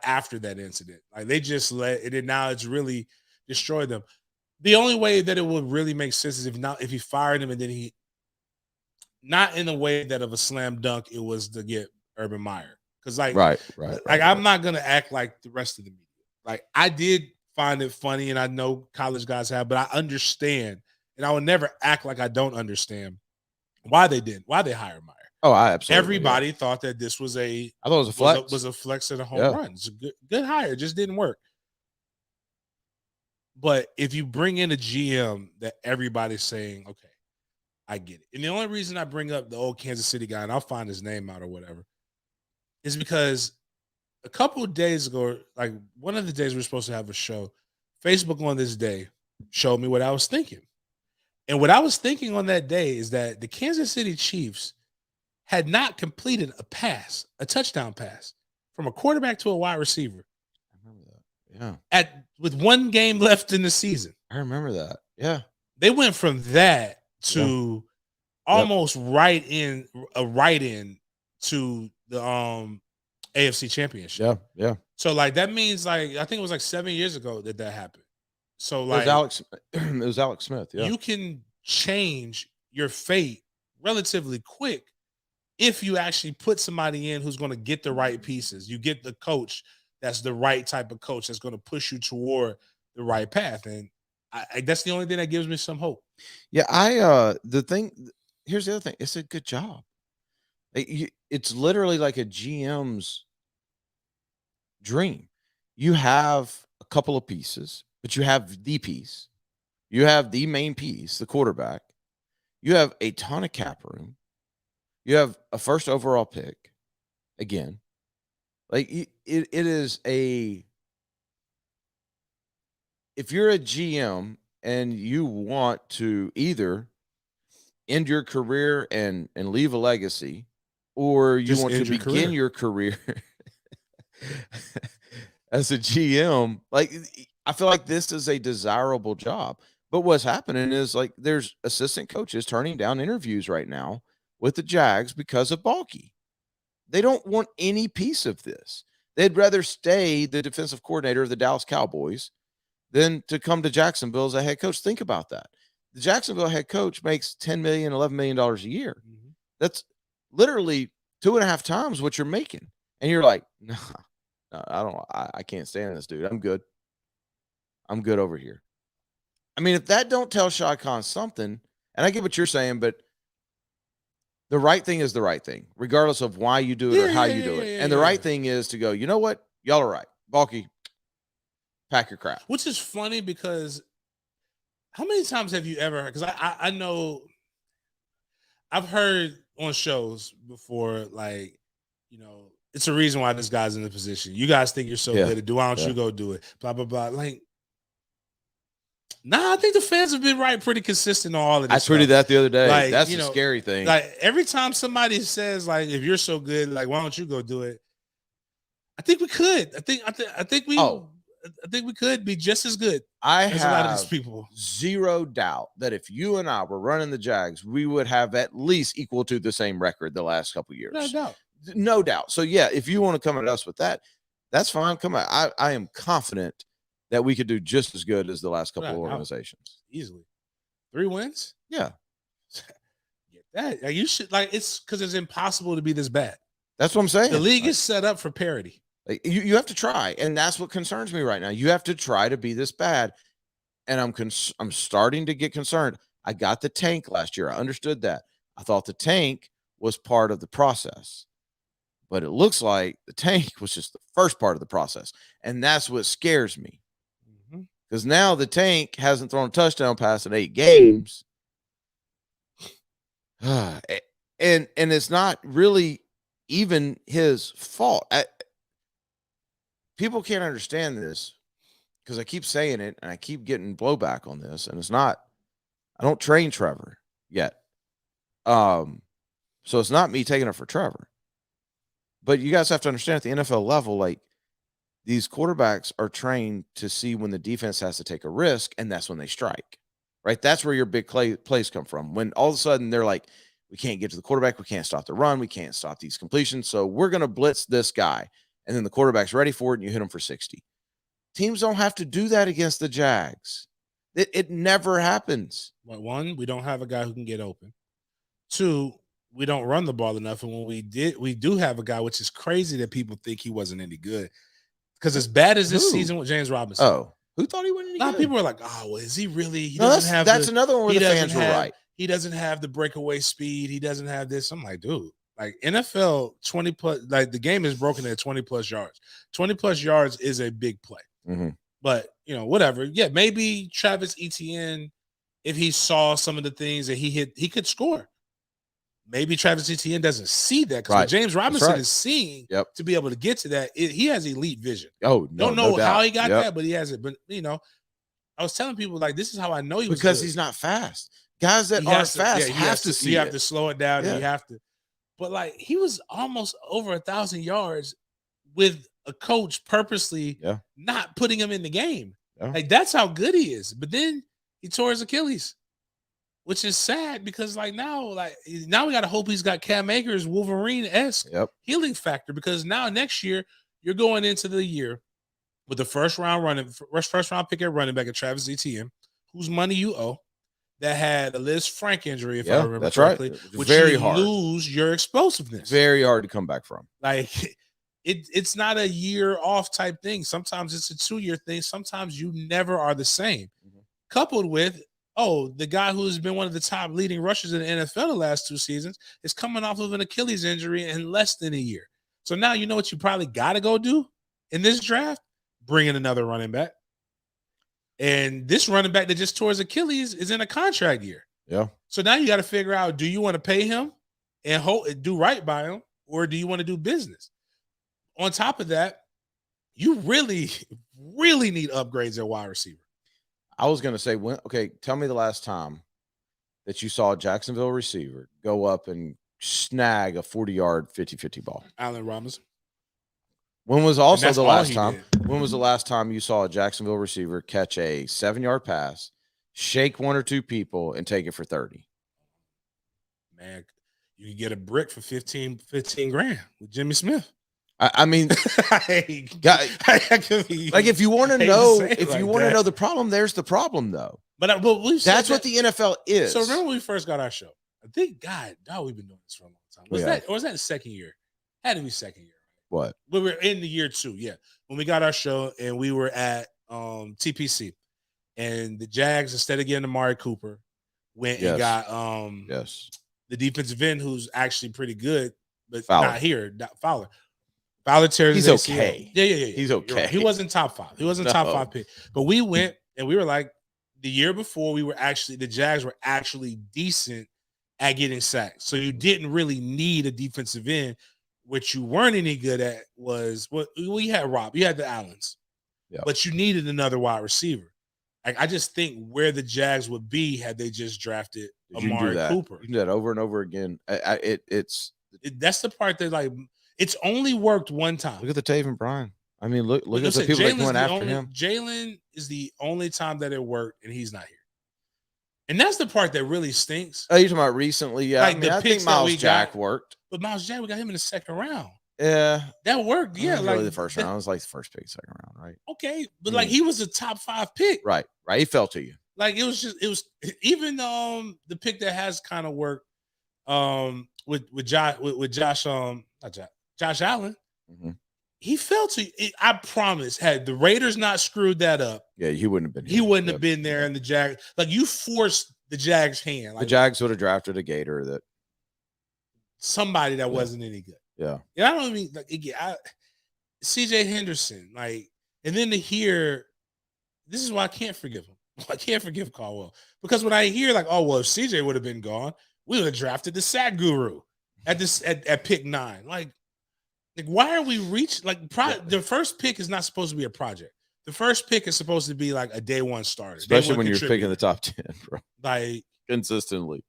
after that incident. Like, they just let it, and now it's really destroyed them. The only way that it would really make sense is if he fired him, and then he, not in the way that of a slam dunk, it was to get Urban Meyer. Because I'm not gonna act like the rest of the media. Like, I did find it funny, and I know college guys have, but I understand, and I would never act like I don't understand why they hired Meyer. Oh, I absolutely. Everybody thought that this was I thought it was a flex. Was a flex at a home run. It's a good hire. It just didn't work. But if you bring in a GM that everybody's saying, okay, I get it. And the only reason I bring up the old Kansas City guy, and I'll find his name out or whatever, is because a couple of days ago, like one of the days we were supposed to have a show, Facebook on this day showed me what I was thinking. And what I was thinking on that day is that the Kansas City Chiefs had not completed a touchdown pass from a quarterback to a wide receiver. I remember that. Yeah. With one game left in the season. I remember that. Yeah. They went from that to almost right in to the AFC Championship. Yeah. So, like, that means, like, I think it was like 7 years ago that happened. So, like, it was Alex Smith. Yeah. You can change your fate relatively quick if you actually put somebody in who's going to get the right pieces. You get the coach that's the right type of coach that's going to push you toward the right path. And that's the only thing that gives me some hope. Yeah, here's the other thing. It's a good job. It's literally like a GM's dream. You have a couple of pieces, but you have the piece. You have the main piece, the quarterback. You have a ton of cap room. You have a first overall pick. Again, like it is a. If you're a GM and you want to either end your career and leave a legacy, or you Just want to end your begin career. your career as a GM, like I feel like this is a desirable job. But what's happening is like there's assistant coaches turning down interviews right now with the Jags because of Balky. They don't want any piece of this. They'd rather stay the defensive coordinator of the Dallas Cowboys than to come to Jacksonville as a head coach. Think about that. The Jacksonville head coach makes $10 million, $11 million a year. Mm-hmm. That's literally 2.5 times what you're making. And you're like, no, I can't stand this dude. I'm good. I'm good over here. I mean, if that don't tell Shad Khan something, and I get what you're saying, but the right thing is the right thing, regardless of why you do it or how you do it. And the right thing is to go, you know what? Y'all are right. Balky, pack your crap. Which is funny because how many times have you ever heard? Because I know I've heard on shows before, like, it's a reason why this guy's in the position. You guys think you're so good at it. Why don't you go do it? Blah, blah, blah. Like, I think the fans have been pretty consistent on all of this. I tweeted that the other day. Like, that's the scary thing. Like every time somebody says, like, if you're so good, like, why don't you go do it? I think we could. I think we could be just as good as a lot of these people. Zero doubt that if you and I were running the Jags, we would have at least equal to the same record the last couple of years. No doubt. No doubt. So yeah, if you want to come at us with that, that's fine. Come on. I am confident that we could do just as good as the last couple of organizations. Easily. 3 wins? Yeah. Get that. Like, you should, like, it's because it's impossible to be this bad. That's what I'm saying. The league is set up for parity. Like, you have to try, and that's what concerns me right now. You have to try to be this bad, and I'm starting to get concerned. I got the tank last year. I understood that. I thought the tank was part of the process, but it looks like the tank was just the first part of the process, and that's what scares me. Because now the tank hasn't thrown a touchdown pass in 8 games, and it's not really even his fault. People can't understand this because I keep saying it and I keep getting blowback on this, and it's not. I don't train Trevor yet, so it's not me taking it for Trevor. But you guys have to understand at the NFL level, like, these quarterbacks are trained to see when the defense has to take a risk, and that's when they strike, right? That's where your big plays come from. When all of a sudden they're like, we can't get to the quarterback, we can't stop the run, we can't stop these completions, so we're going to blitz this guy, and then the quarterback's ready for it, and you hit him for 60. Teams don't have to do that against the Jags. It never happens. Well, 1, we don't have a guy who can get open. 2, we don't run the ball enough, and when we do have a guy, which is crazy that people think he wasn't any good. Because as bad as this season with James Robinson. Oh, who thought he wasn't any good? A lot of people are like, oh, well, is he really? That's another one where the fans were right. He doesn't have the breakaway speed. He doesn't have this. I'm like, dude, like NFL 20 plus, like the game is broken at 20 plus yards. 20 plus yards is a big play. Mm-hmm. But, whatever. Yeah, maybe Travis Etienne, if he saw some of the things that he hit, he could score. Maybe Travis Etienne doesn't see that because James Robinson is seeing to be able to get to that. He has elite vision. Oh, no, don't know how he got that, but he has it. But I was telling people, like, this is how I know he was because good. He's not fast. Guys that aren't fast have to see. You have to slow it down. And you have to. But like, he was almost over 1,000 yards with a coach purposely not putting him in the game. Yeah. Like, that's how good he is. But then he tore his Achilles. Which is sad because now we got to hope he's got Cam Akers Wolverine-esque healing factor, because now next year you're going into the year with the first round pick at running back at Travis Etienne, whose money you owe, that had a Liz Frank injury, if I remember correctly, right. which very hard. Lose your explosiveness. Very hard to come back from. Like, it's not a year off type thing. Sometimes it's a 2-year thing. Sometimes you never are the same. Coupled with, the guy who's been one of the top leading rushers in the NFL the last 2 seasons is coming off of an Achilles injury in less than a year. So now you know what you probably got to go do in this draft? Bring in another running back. And this running back that just tore his Achilles is in a contract year. Yeah. So now you got to figure out, do you want to pay him and do right by him, or do you want to do business? On top of that, you really, really need upgrades at wide receiver. I was going to say, tell me the last time that you saw a Jacksonville receiver go up and snag a 40-yard 50-50 ball. Allen Robinson. When was the last time? When was the last time you saw a Jacksonville receiver catch a 7-yard pass, shake 1 or 2 people, and take it for 30? Man, you can get a brick for 15 grand with Jimmy Smith. I mean, like if you want to know, know the problem, there's the problem though. But that's what the NFL is. So remember when we first got our show? I think, God, we've been doing this for a long time. Was that the second year? Had to be second year. What? We were in the year 2, yeah. When we got our show and we were at TPC, and the Jags, instead of getting Amari Cooper, went and got the defensive end who's actually pretty good, but not here, Fowler. Fowler tears his ACL. Okay. Yeah. He's okay. Right. He wasn't top 5. He wasn't top 5 pick. But we went and we were like, the year before, the Jags were actually decent at getting sacks. So you didn't really need a defensive end. What you weren't any good at was we had Rob. You had the Allens. Yeah. But you needed another wide receiver. I just think where the Jags would be had they just drafted Amari Cooper. You can do that over and over again. That's the part that it's only worked one time. Look at the Taven Bryan. I mean, look at the people that went after him. Jalen is the only time that it worked, and he's not here. And that's the part that really stinks. Oh, you're talking about recently? Yeah, I think Miles Jack worked. But Miles Jack, we got him in the second round. Yeah. That worked. Yeah. Really the first round. It was like the first pick, second round, right? Okay. But he was a top 5 pick. Right. He fell to you. It was even the pick that has kind of worked with Josh Josh Allen. Mm-hmm. He fell to you. I promise, had the Raiders not screwed that up, he wouldn't have been here. He wouldn't have been there in the Jags. You forced the Jags' hand. The Jags would have drafted a Gator that somebody that wasn't any good. Yeah. And I don't mean CJ Henderson, and then to hear, this is why I can't forgive him. I can't forgive Caldwell. Because when I hear if CJ would have been gone, we would have drafted the sack guru at pick 9. Why are we reaching? The first pick is not supposed to be a project. The first pick is supposed to be a day 1 starter. Especially when you're picking the top 10, bro. Consistently.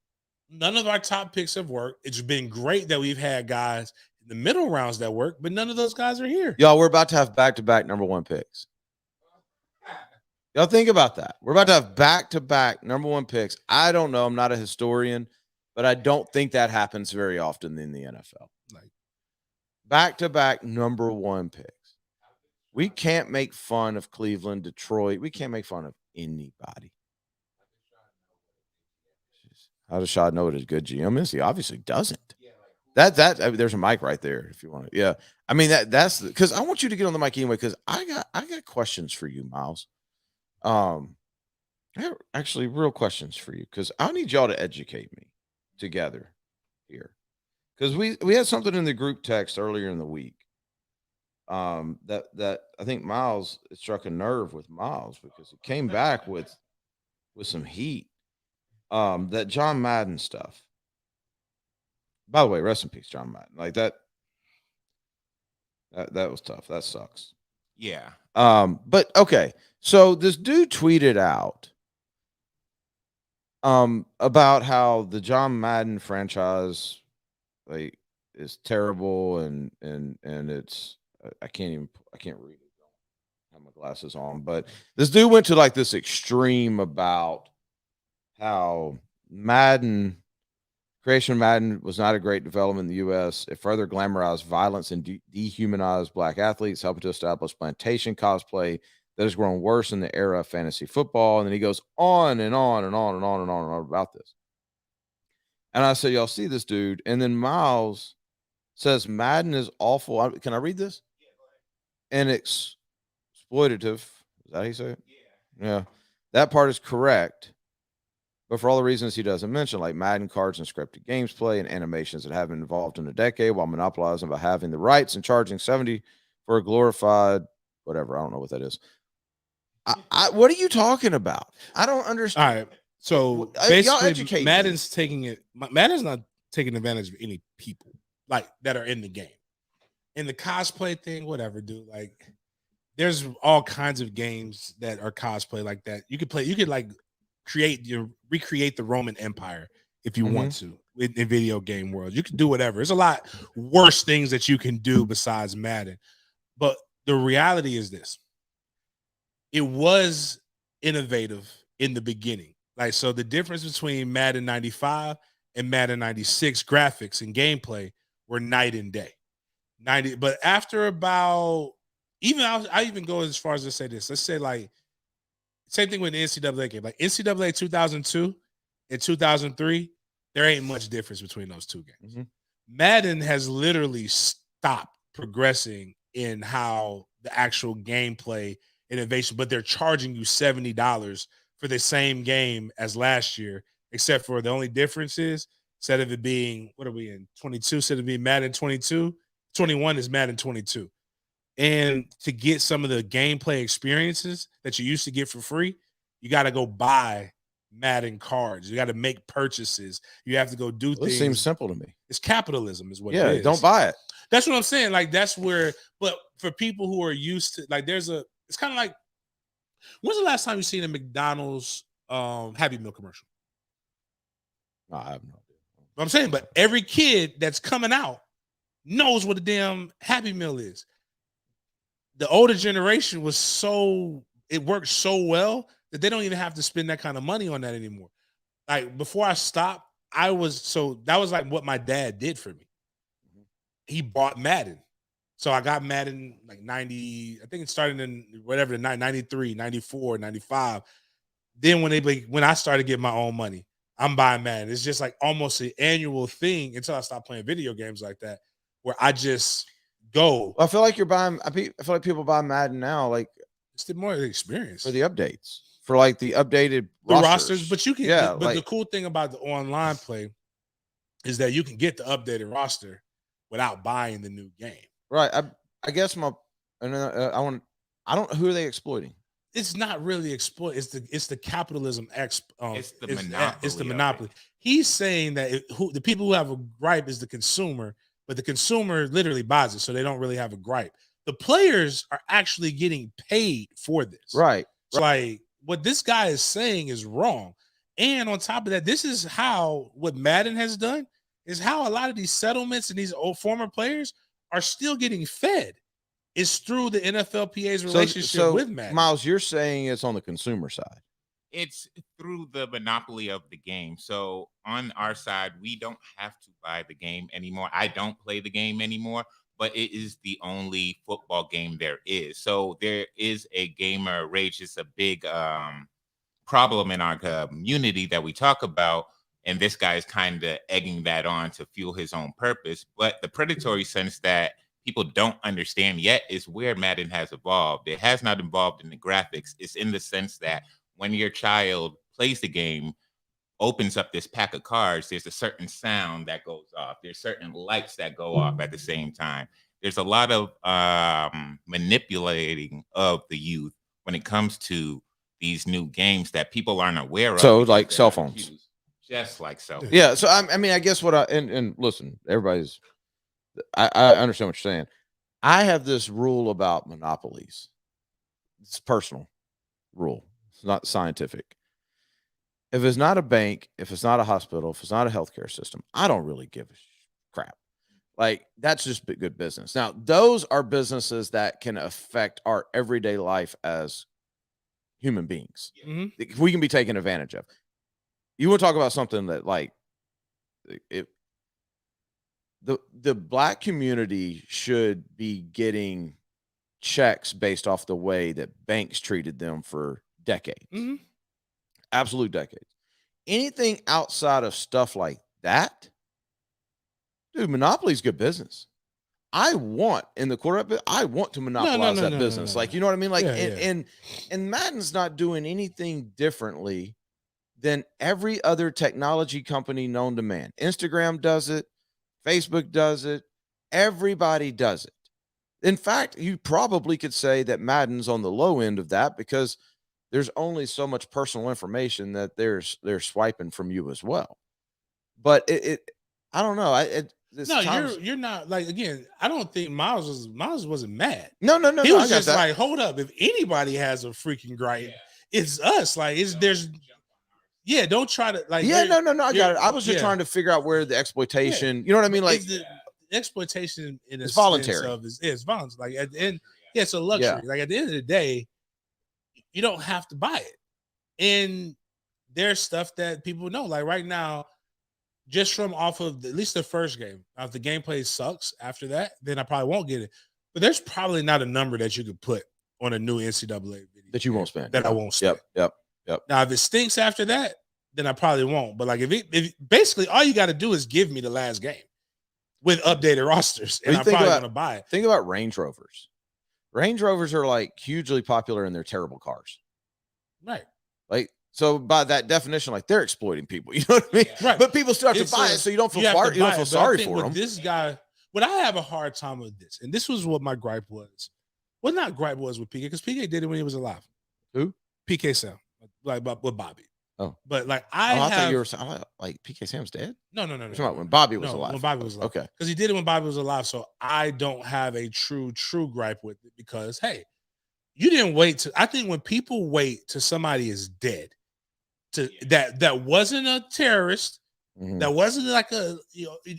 None of our top picks have worked. It's been great that we've had guys in the middle rounds that work, but none of those guys are here. Y'all, we're about to have back-to-back number 1 picks. Y'all think about that. We're about to have back-to-back number 1 picks. I don't know. I'm not a historian, but I don't think that happens very often in the NFL. Back-to-back number 1 picks. We can't make fun of Cleveland, Detroit. We can't make fun of anybody. How does Shad know what a good GM is? He obviously doesn't. There's a mic right there if you want to. Yeah. I mean, that's because I want you to get on the mic anyway, because I got questions for you, Miles. I have actually real questions for you, because I need y'all to educate me together here. Because we had something in the group text earlier in the week. That I think Miles, it struck a nerve with Miles, because it came back with some heat. That John Madden stuff. By the way, rest in peace, John Madden. That was tough. That sucks. Yeah. But okay. So this dude tweeted out about how the John Madden franchise is terrible and it's I can't read it. I have my glasses on, but this dude went to this extreme about how creation of Madden was not a great development in the U.S. It further glamorized violence and dehumanized black athletes, helping to establish plantation cosplay that has grown worse in the era of fantasy football. And then he goes on and on and on and on and on and on about this. And I said, y'all see this dude? And then Miles says Madden is awful. Can I read this? And exploitative. Is that how you say it? Yeah. That part is correct. But for all the reasons he doesn't mention, like Madden cards and scripted games play and animations that have been involved in a decade while monopolizing by having the rights and charging 70 for a glorified whatever. I don't know what that is. What are you talking about? I don't All understand. right. So Y'all basically, educate Madden's Madden's not taking advantage of any people like that are in the game. In the cosplay thing, whatever, dude. Like, there's all kinds of games that are cosplay like that. You could play. You could like recreate the Roman Empire if you want to in video game world. You can do whatever. There's a lot worse things that you can do besides Madden. But the reality is this: it was innovative in the beginning. Like, so the difference between Madden 95 and Madden 96 graphics and gameplay were night and day. 90, but after about I even go as far as to say this. Let's say like same thing with the NCAA game. Like NCAA 2002 and 2003, there ain't much difference between those two games. Madden has literally stopped progressing in how the actual gameplay innovation, but they're charging you $70 for the same game as last year, except for the only difference is instead of it being, what are we in, 22, instead of being Madden 22, 21 is Madden 22. And to get some of the gameplay experiences that you used to get for free, you got to go buy Madden cards. You got to make purchases. You have to go do things. This seems simple to me. It's capitalism, is what it is. Don't buy it. That's what I'm saying. Like, that's where, but for people who are used to, like, it's kind of like, when's the last time you seen a McDonald's Happy Meal commercial? No, I have no idea. I'm saying, but every kid that's coming out knows what a damn Happy Meal is. The older generation it worked so well that they don't even have to spend that kind of money on that anymore. Like, before I stopped, that was like what my dad did for me. He bought Madden. So I got Madden like 90, I think it started in whatever, 93, 94, 95. Then when I started getting my own money, I'm buying Madden. It's just like almost an annual thing until I stopped playing video games like that, where I just go. Well, I feel like you're buying. I feel like people buy Madden now, like it's the more experience for the updates, for like the updated rosters. But you can, but like, the cool thing about the online play is that you can get the updated roster without buying the new game. Right. I guess I don't. Who are they exploiting? It's not really exploit. It's the capitalism. It's the monopoly. It's the monopoly. He's saying that the people who have a gripe is the consumer, but the consumer literally buys it, so they don't really have a gripe. The players are actually getting paid for this. Right. So, like, what this guy is saying is wrong. And on top of that, this is how what Madden has done is how a lot of these settlements and these old former players are still getting fed. It's through the NFLPA's relationship with Madden. Miles, you're saying it's on the consumer side. It's through the monopoly of the game. So on our side, we don't have to buy the game anymore. I don't play the game anymore, but it is the only football game there is. So there is a gamer rage. It's a big problem in our community that we talk about. And this guy is kind of egging that on to fuel his own purpose. But the predatory sense that people don't understand yet is where Madden has evolved. It has not evolved in the graphics. It's in the sense that when your child plays the game, opens up this pack of cards, there's a certain sound that goes off. There's certain lights that go off at the same time. There's a lot of manipulating of the youth when it comes to these new games that people aren't aware of. So, like cell phones. Just like cell phones. Yeah. So, I mean, I guess and listen, everybody's, I understand what you're saying. I have this rule about monopolies. It's personal rule. It's not scientific. If it's not a bank, if it's not a hospital, if it's not a healthcare system, I don't really give a crap. Like, that's just good business. Now, those are businesses that can affect our everyday life as human beings. We can be taken advantage of. You want to talk about something that, like, the black community should be getting checks based off the way that banks treated them for decades. Absolute decades. Anything outside of stuff like that, Dude, Monopoly's good business. I want in the quarterback, I want to monopolize that business. Like, you know what I mean? Like, and Madden's not doing anything differently than every other technology company known to man. Instagram does it, Facebook does it, everybody does it. In fact, you probably could say that Madden's on the low end of that because there's only so much personal information that they're swiping from you as well. But I don't know. You're not like, again, I don't think Miles wasn't mad. No. He was just like, hold up. If anybody has a freaking gripe, it's us. Like, don't try to like. Yeah, no. I got it. I was just trying to figure out where the exploitation. You know what I mean? Like the exploitation in a voluntary. It's voluntary. Like at the end, it's a luxury. Yeah. Like at the end of the day, you don't have to buy it. And there's stuff that people know. Like right now, just from off of at least the first game, if the gameplay sucks after that, then I probably won't get it. But there's probably not a number that you could put on a new NCAA video that you won't spend. That I won't spend. Yep. Now, if it stinks after that, then I probably won't. But like, if basically all you got to do is give me the last game with updated rosters, and I'm probably going to buy it. Think about Range Rovers. Range Rovers are like hugely popular in their terrible cars, right? Like, so by that definition, like they're exploiting people. You know what I mean? Right. But people still have to buy it, so you don't feel you don't feel sorry for them. This guy, what I have a hard time with this, and this was what my gripe was. Well, not gripe was with PK, because PK did it when he was alive. Who? PK Sam, like with Bobby. Oh, but like I thought you were like PK Sam's dead. No. When Bobby was alive. When Bobby was alive. Okay, because he did it when Bobby was alive. So I don't have a true gripe with it, because hey, you didn't wait to. I think when people wait till somebody is dead, that wasn't a terrorist, that wasn't like a,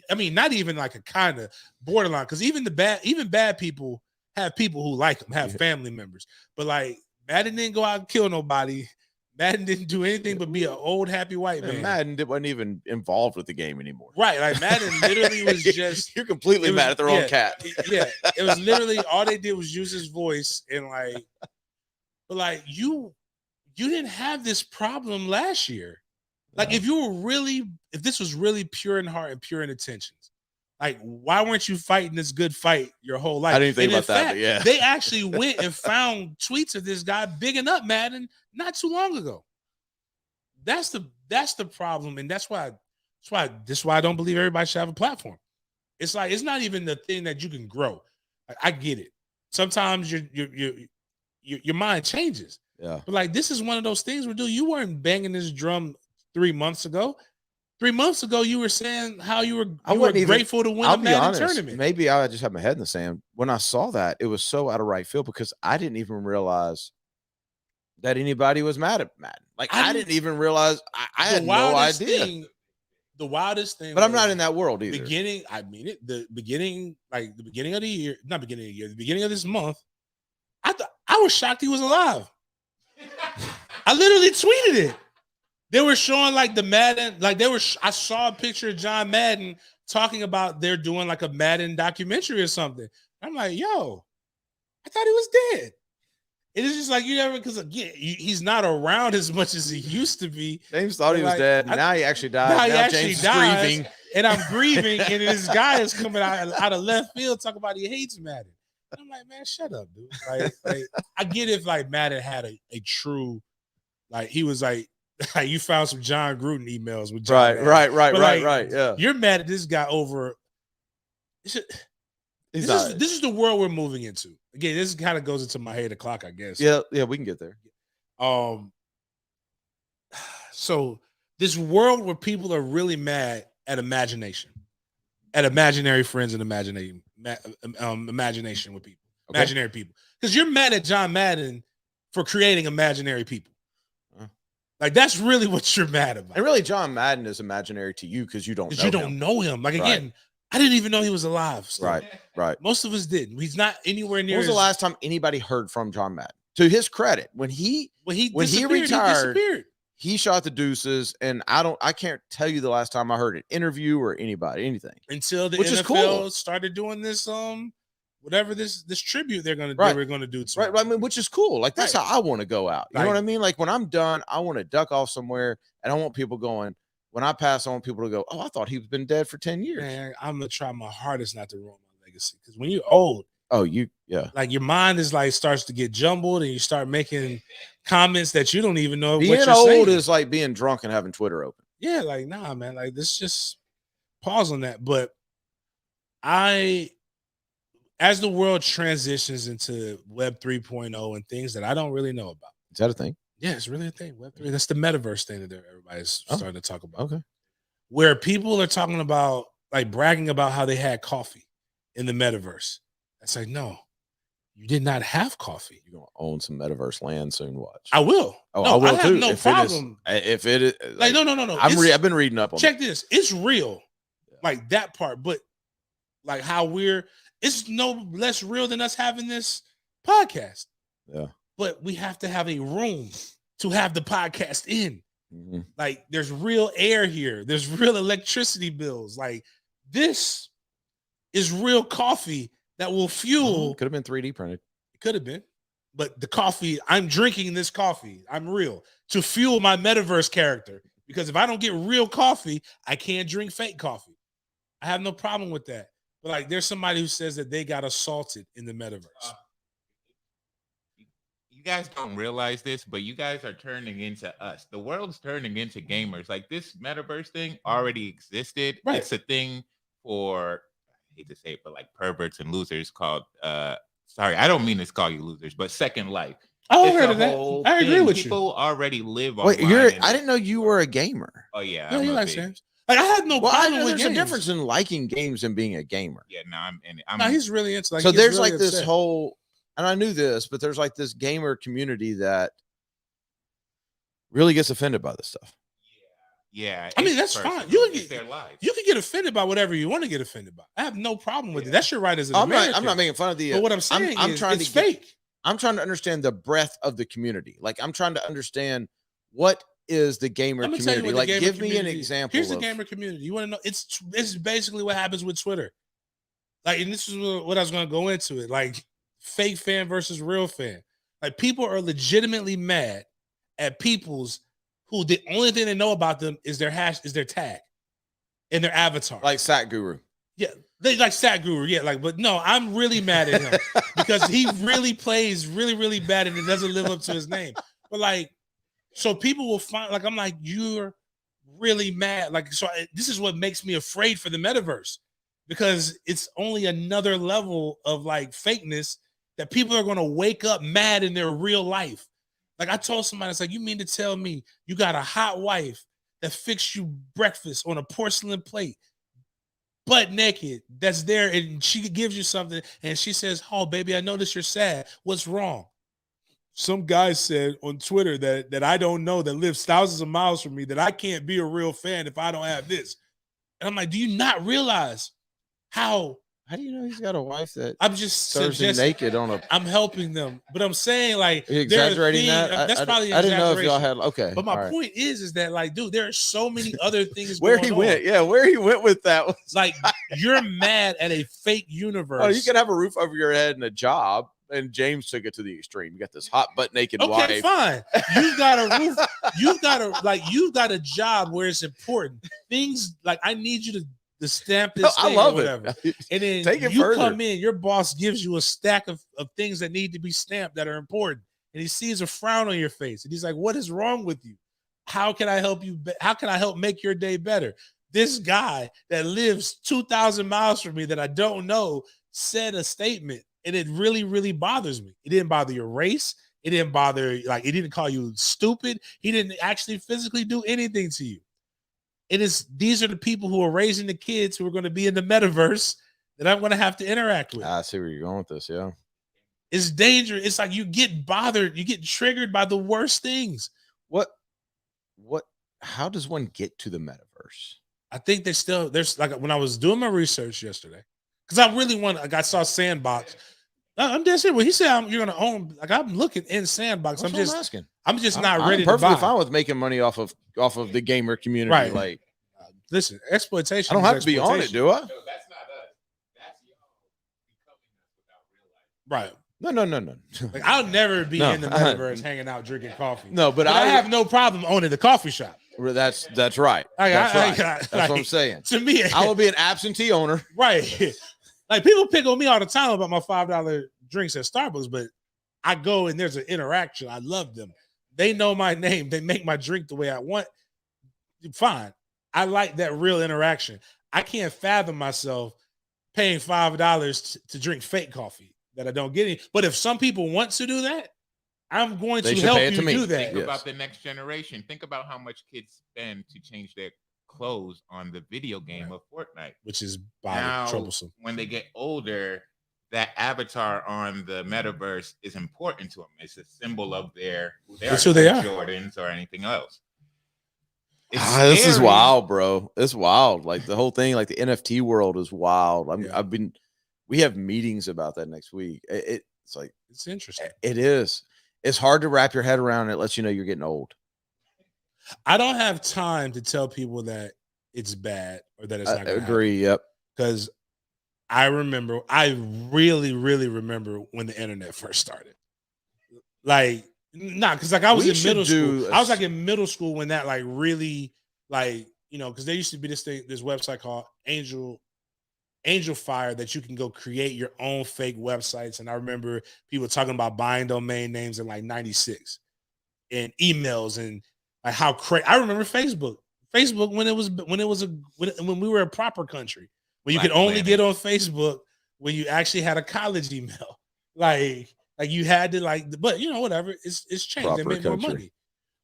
I mean, not even like a kind of borderline, because even bad people have people who like them, have family members, but like Madden didn't go out and kill nobody. Madden didn't do anything but be an old happy white man. Madden wasn't even involved with the game anymore. Right, like Madden literally was just you're completely mad at the wrong cat. It was literally all they did was use his voice, and like, but like you didn't have this problem last year. Like if this was really pure in heart and pure in intentions, like why weren't you fighting this good fight your whole life? I didn't think about that, but yeah. They actually went and found tweets of this guy bigging up Madden not too long ago. That's the problem, and that's why I don't believe everybody should have a platform. It's like, it's not even the thing that you can grow. Like, I get it. Sometimes your mind changes. Yeah. But like, this is one of those things where, dude, you weren't banging this drum 3 months ago. 3 months ago, you were saying how you were grateful to win a Madden tournament. Maybe I just had my head in the sand. When I saw that, it was so out of right field, because I didn't even realize that anybody was mad at Madden. Like, I didn't even realize. I had no idea. The wildest thing. But I'm not in that world either. The beginning of the year, not beginning of the year, the beginning of this month, I was shocked he was alive. I literally tweeted it. They were showing like the Madden, like I saw a picture of John Madden talking about they're doing like a Madden documentary or something. I'm like, yo, I thought he was dead. It is just like, you never, because again, he's not around as much as he used to be. James thought he was dead. Now he actually died. Now James is grieving. And I'm grieving, and this guy is coming out of left field talking about he hates Madden. And I'm like, man, shut up, dude. Like I get if like Madden had a true, like he was like you found some John Gruden emails with John Madden. Right. Yeah. You're mad at this guy over. This is the world we're moving into. Again, this kind of goes into my 8 o'clock, I guess. Yeah, we can get there. So this world where people are really mad at imagination, at imaginary friends and imagination with people, imaginary people. Because you're mad at John Madden for creating imaginary people. Like, that's really what you're mad about. And really, John Madden is imaginary to you because you don't know him. Like, again, I didn't even know he was alive. So. Right. Most of us didn't. He's not anywhere near. When was the last time anybody heard from John Madden? To his credit, when he retired, he shot the deuces, and I can't tell you the last time I heard an interview or anything until the NFL started doing this whatever this tribute they were going to do to him. I mean, which is cool. Like, that's how I want to go out. You know what I mean? Like, when I'm done, I want to duck off somewhere, and I want people going, when I pass on, people will go, "Oh, I thought he's been dead for 10 years." Man, I'm gonna try my hardest not to ruin my legacy because when you're old, Oh, yeah. like your mind is like starts to get jumbled, and you start making comments that you don't even know what Being you're old saying. is like being drunk and having Twitter open. Yeah, like nah, man. Like this, just pause on that. But as the world transitions into Web 3.0 and things that I don't really know about. Is that a thing? Yeah, it's really a thing. Web 3. That's the metaverse thing that everybody's starting to talk about. Okay. Where people are talking about, like, bragging about how they had coffee in the metaverse. It's like, no, you did not have coffee. You're gonna own some metaverse land soon. Watch. I will. Oh, no, I will have too. no problem. If it is, like, no. I've been reading up on. Check this. It's real, like that part, but like how it's no less real than us having this podcast. Yeah. But we have to have a room to have the podcast in. Mm-hmm. Like there's real air here. There's real electricity bills. Like this is real coffee that will fuel. Could have been 3D printed. It could have been. But the coffee, I'm drinking this coffee. I'm real to fuel my metaverse character. Because if I don't get real coffee, I can't drink fake coffee. I have no problem with that. But like there's somebody who says that they got assaulted in the metaverse. You guys don't realize this, but you guys are turning into us. The world's turning into gamers. Like this metaverse thing already existed. Right. It's a thing for, I hate to say it, but like perverts and losers called, sorry, I don't mean to call you losers, but Second Life. I heard of that. I agree with you. People already live Wait, online. I didn't know you were a gamer. Oh yeah. Yeah, you like Sam's. Like I had no problem with there's games. a difference in liking games and being a gamer. Yeah, no, I'm in it. No, he's really into. Like, so there's really like this upset. whole, and I knew this, but there's like this gamer community that really gets offended by this stuff. Yeah, I mean that's fine. You can get offended by whatever you want to get offended by. I have no problem with it. That's your right as an American. I'm not making fun of the. But what I'm saying I'm is trying it's to fake. I'm trying to understand the breadth of the community. Like I'm trying to understand what is the gamer community. Like give me an example. Here's the gamer community. You want to know? It's basically what happens with Twitter. Like, and this is what I was going to go into it. Like fake fan versus real fan. Like people are legitimately mad at people's who the only thing they know about them is their tag and their avatar. Like Sat Guru. Yeah, they like Sat Guru. Yeah, like, but no, I'm really mad at him because he really plays really, really bad and it doesn't live up to his name. But like, so people will find, like, I'm like, you're really mad. Like, so this is what makes me afraid for the metaverse because it's only another level of like fakeness that people are going to wake up mad in their real life. Like I told somebody, it's like, you mean to tell me you got a hot wife that fixed you breakfast on a porcelain plate, butt naked, that's there, and she gives you something, and she says, oh, baby, I notice you're sad. What's wrong? Some guy said on Twitter that I don't know, that lives thousands of miles from me, that I can't be a real fan if I don't have this. And I'm like, do you not realize how do you know he's got a wife that I'm just serves him naked on a? I'm helping them, but I'm saying like exaggerating that. That's probably an I didn't know if y'all exaggeration. had okay. But my point is that like, dude, there are so many other things. Where going he on. went, yeah, where he went with that was like you're mad at a fake universe. Oh, you can have a roof over your head and a job. And James took it to the extreme. You got this hot butt naked wife. Okay, fine. You've got a roof. You've got a job where it's important. Things like I need you to stamp this thing I love or whatever. it. And then Take it you further. come in, your boss gives you a stack of things that need to be stamped that are important. And he sees a frown on your face. And he's like, what is wrong with you? How can I help you? How can I help make your day better? This guy that lives 2,000 miles from me that I don't know said a statement. And it really, really bothers me. It didn't bother your race. It didn't bother, like, it didn't call you stupid. He didn't actually physically do anything to you. These are the people who are raising the kids who are going to be in the metaverse that I'm going to have to interact with. I see where you're going with this, yeah. It's dangerous. It's like you get bothered, you get triggered by the worst things. How does one get to the metaverse? I think there's like when I was doing my research yesterday, because I really I saw Sandbox. I'm dead serious. When he said you're going to own, like I'm looking in Sandbox. That's I'm asking. I'm just not ready I'm perfectly to buy. fine with making money off of the gamer community. Right. Like, listen, exploitation. I don't have to be on it, do I? No, that's not us. That's y'all becoming us without real life. Right. No. Like I'll never be in the metaverse hanging out drinking coffee. No, but I have no problem owning the coffee shop. That's right. That's what I'm saying. To me, I will be an absentee owner. Right. Like people pick on me all the time about my $5 drinks at Starbucks, but I go and there's an interaction. I love them. They know my name. They make my drink the way I want. Fine. I like that real interaction. I can't fathom myself paying $5 to drink fake coffee that I don't get any. But if some people want to do that, I'm going to help you do that. Think about the next generation. Think about how much kids spend to change their clothes on the video game of Fortnite, which is troublesome. When they get older, that avatar on the metaverse is important to them. It's a symbol of their who they are, Jordans or anything else. This is wild, bro. It's wild. Like the whole thing, like the NFT world is wild. We have meetings about that next week. It's like, it's interesting. It is. It's hard to wrap your head around. It lets you know you're getting old. I don't have time to tell people that it's bad or that it's not going to agree. Yep. Because I really, really remember when the internet first started. Like, because like I was in middle school. I was like in middle school when that like really like, because there used to be this website called Angel Fire that you can go create your own fake websites. And I remember people talking about buying domain names in like 96 and emails and like how crazy. I remember Facebook when we were a proper country, when you could only get on Facebook when you actually had a college email. Like you had to but whatever. It's changed. Proper they made country. more money.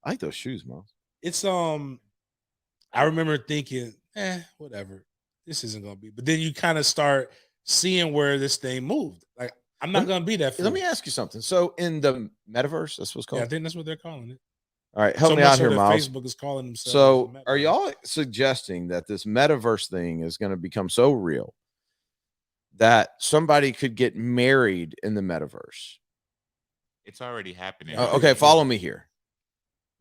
I like those shoes, Mom. It's I remember thinking, whatever. This isn't gonna be. But then you kind of start seeing where this thing moved. Like I'm not gonna be that. Let me ask you something. So in the metaverse, that's what's called. Yeah, I think that's what they're calling it. All right, help me out here, Miles. Facebook is calling themselves. So are y'all suggesting that this metaverse thing is going to become so real that somebody could get married in the metaverse? It's already happening. Okay, follow me here.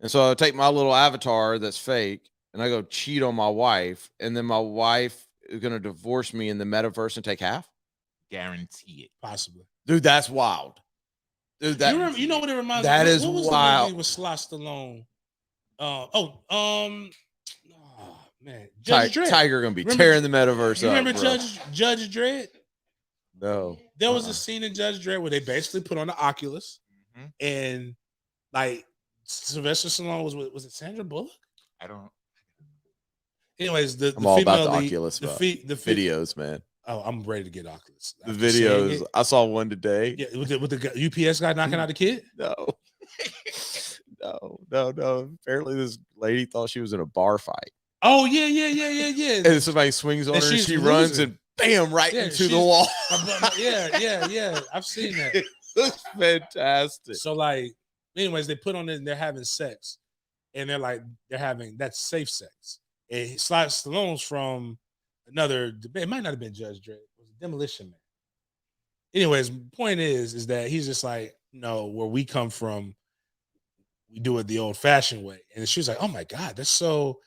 And so I take my little avatar that's fake and I go cheat on my wife, and then my wife is going to divorce me in the metaverse and take half? Guarantee it. Possibly. Dude, that's wild. Dude, you know what it reminds me of? That is what was wild. The movie with Stallone? Man, Judge Dredd. Tiger gonna be tearing the metaverse up. Remember Judge Dredd? No. There was a scene in Judge Dredd where they basically put on the Oculus, and like Sylvester Stallone was it Sandra Bullock? I don't. Anyways, I'm all about the Oculus. The videos, man. Oh, I'm ready to get Oculus. The videos. I saw one today. Yeah, with the UPS guy knocking out the kid? No. No. Apparently this lady thought she was in a bar fight. Oh, yeah. And somebody swings on her and she runs and bam, right into the wall. Yeah. I've seen that. That's fantastic. So anyways, they put on it and they're having sex. And they're having that's safe sex. And Stallone's from another debate. It might not have been Judge Dredd. It was Demolition Man. Anyways, point is that he's just like, no, where we come from, we do it the old-fashioned way. And she was like, oh my God, that's so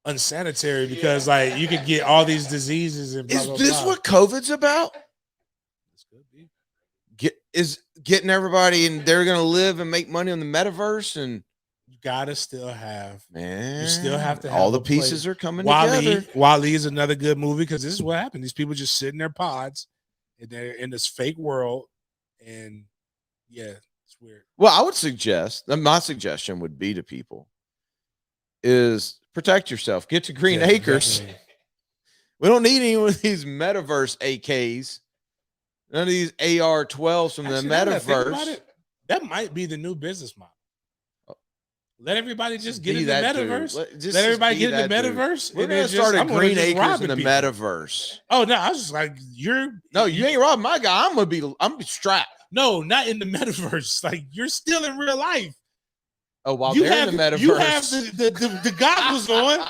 unsanitary because you could get all these diseases and blah, is blah, this blah. what COVID's about? This could be. Is getting everybody and they're gonna live and make money on the metaverse, and you gotta still have, man. You still have to have all the pieces are coming together. Wall-E is another good movie because this is what happened. These people just sit in their pods and they're in this fake world, and yeah, it's weird. Well, I would suggest my suggestion would be to people is protect yourself. Get to Green Acres. Definitely. We don't need any of these metaverse AKs. None of these AR-12s from the metaverse. That might be the new business model. Let everybody just get in the metaverse. Let everybody get in the metaverse. We're going to start a Green Acres in the metaverse. Oh, no. I was just like, you ain't robbing my guy. I'm going to be strapped. No, not in the metaverse. Like, you're still in real life. Oh, while they're in the metaverse. You have the goggles on.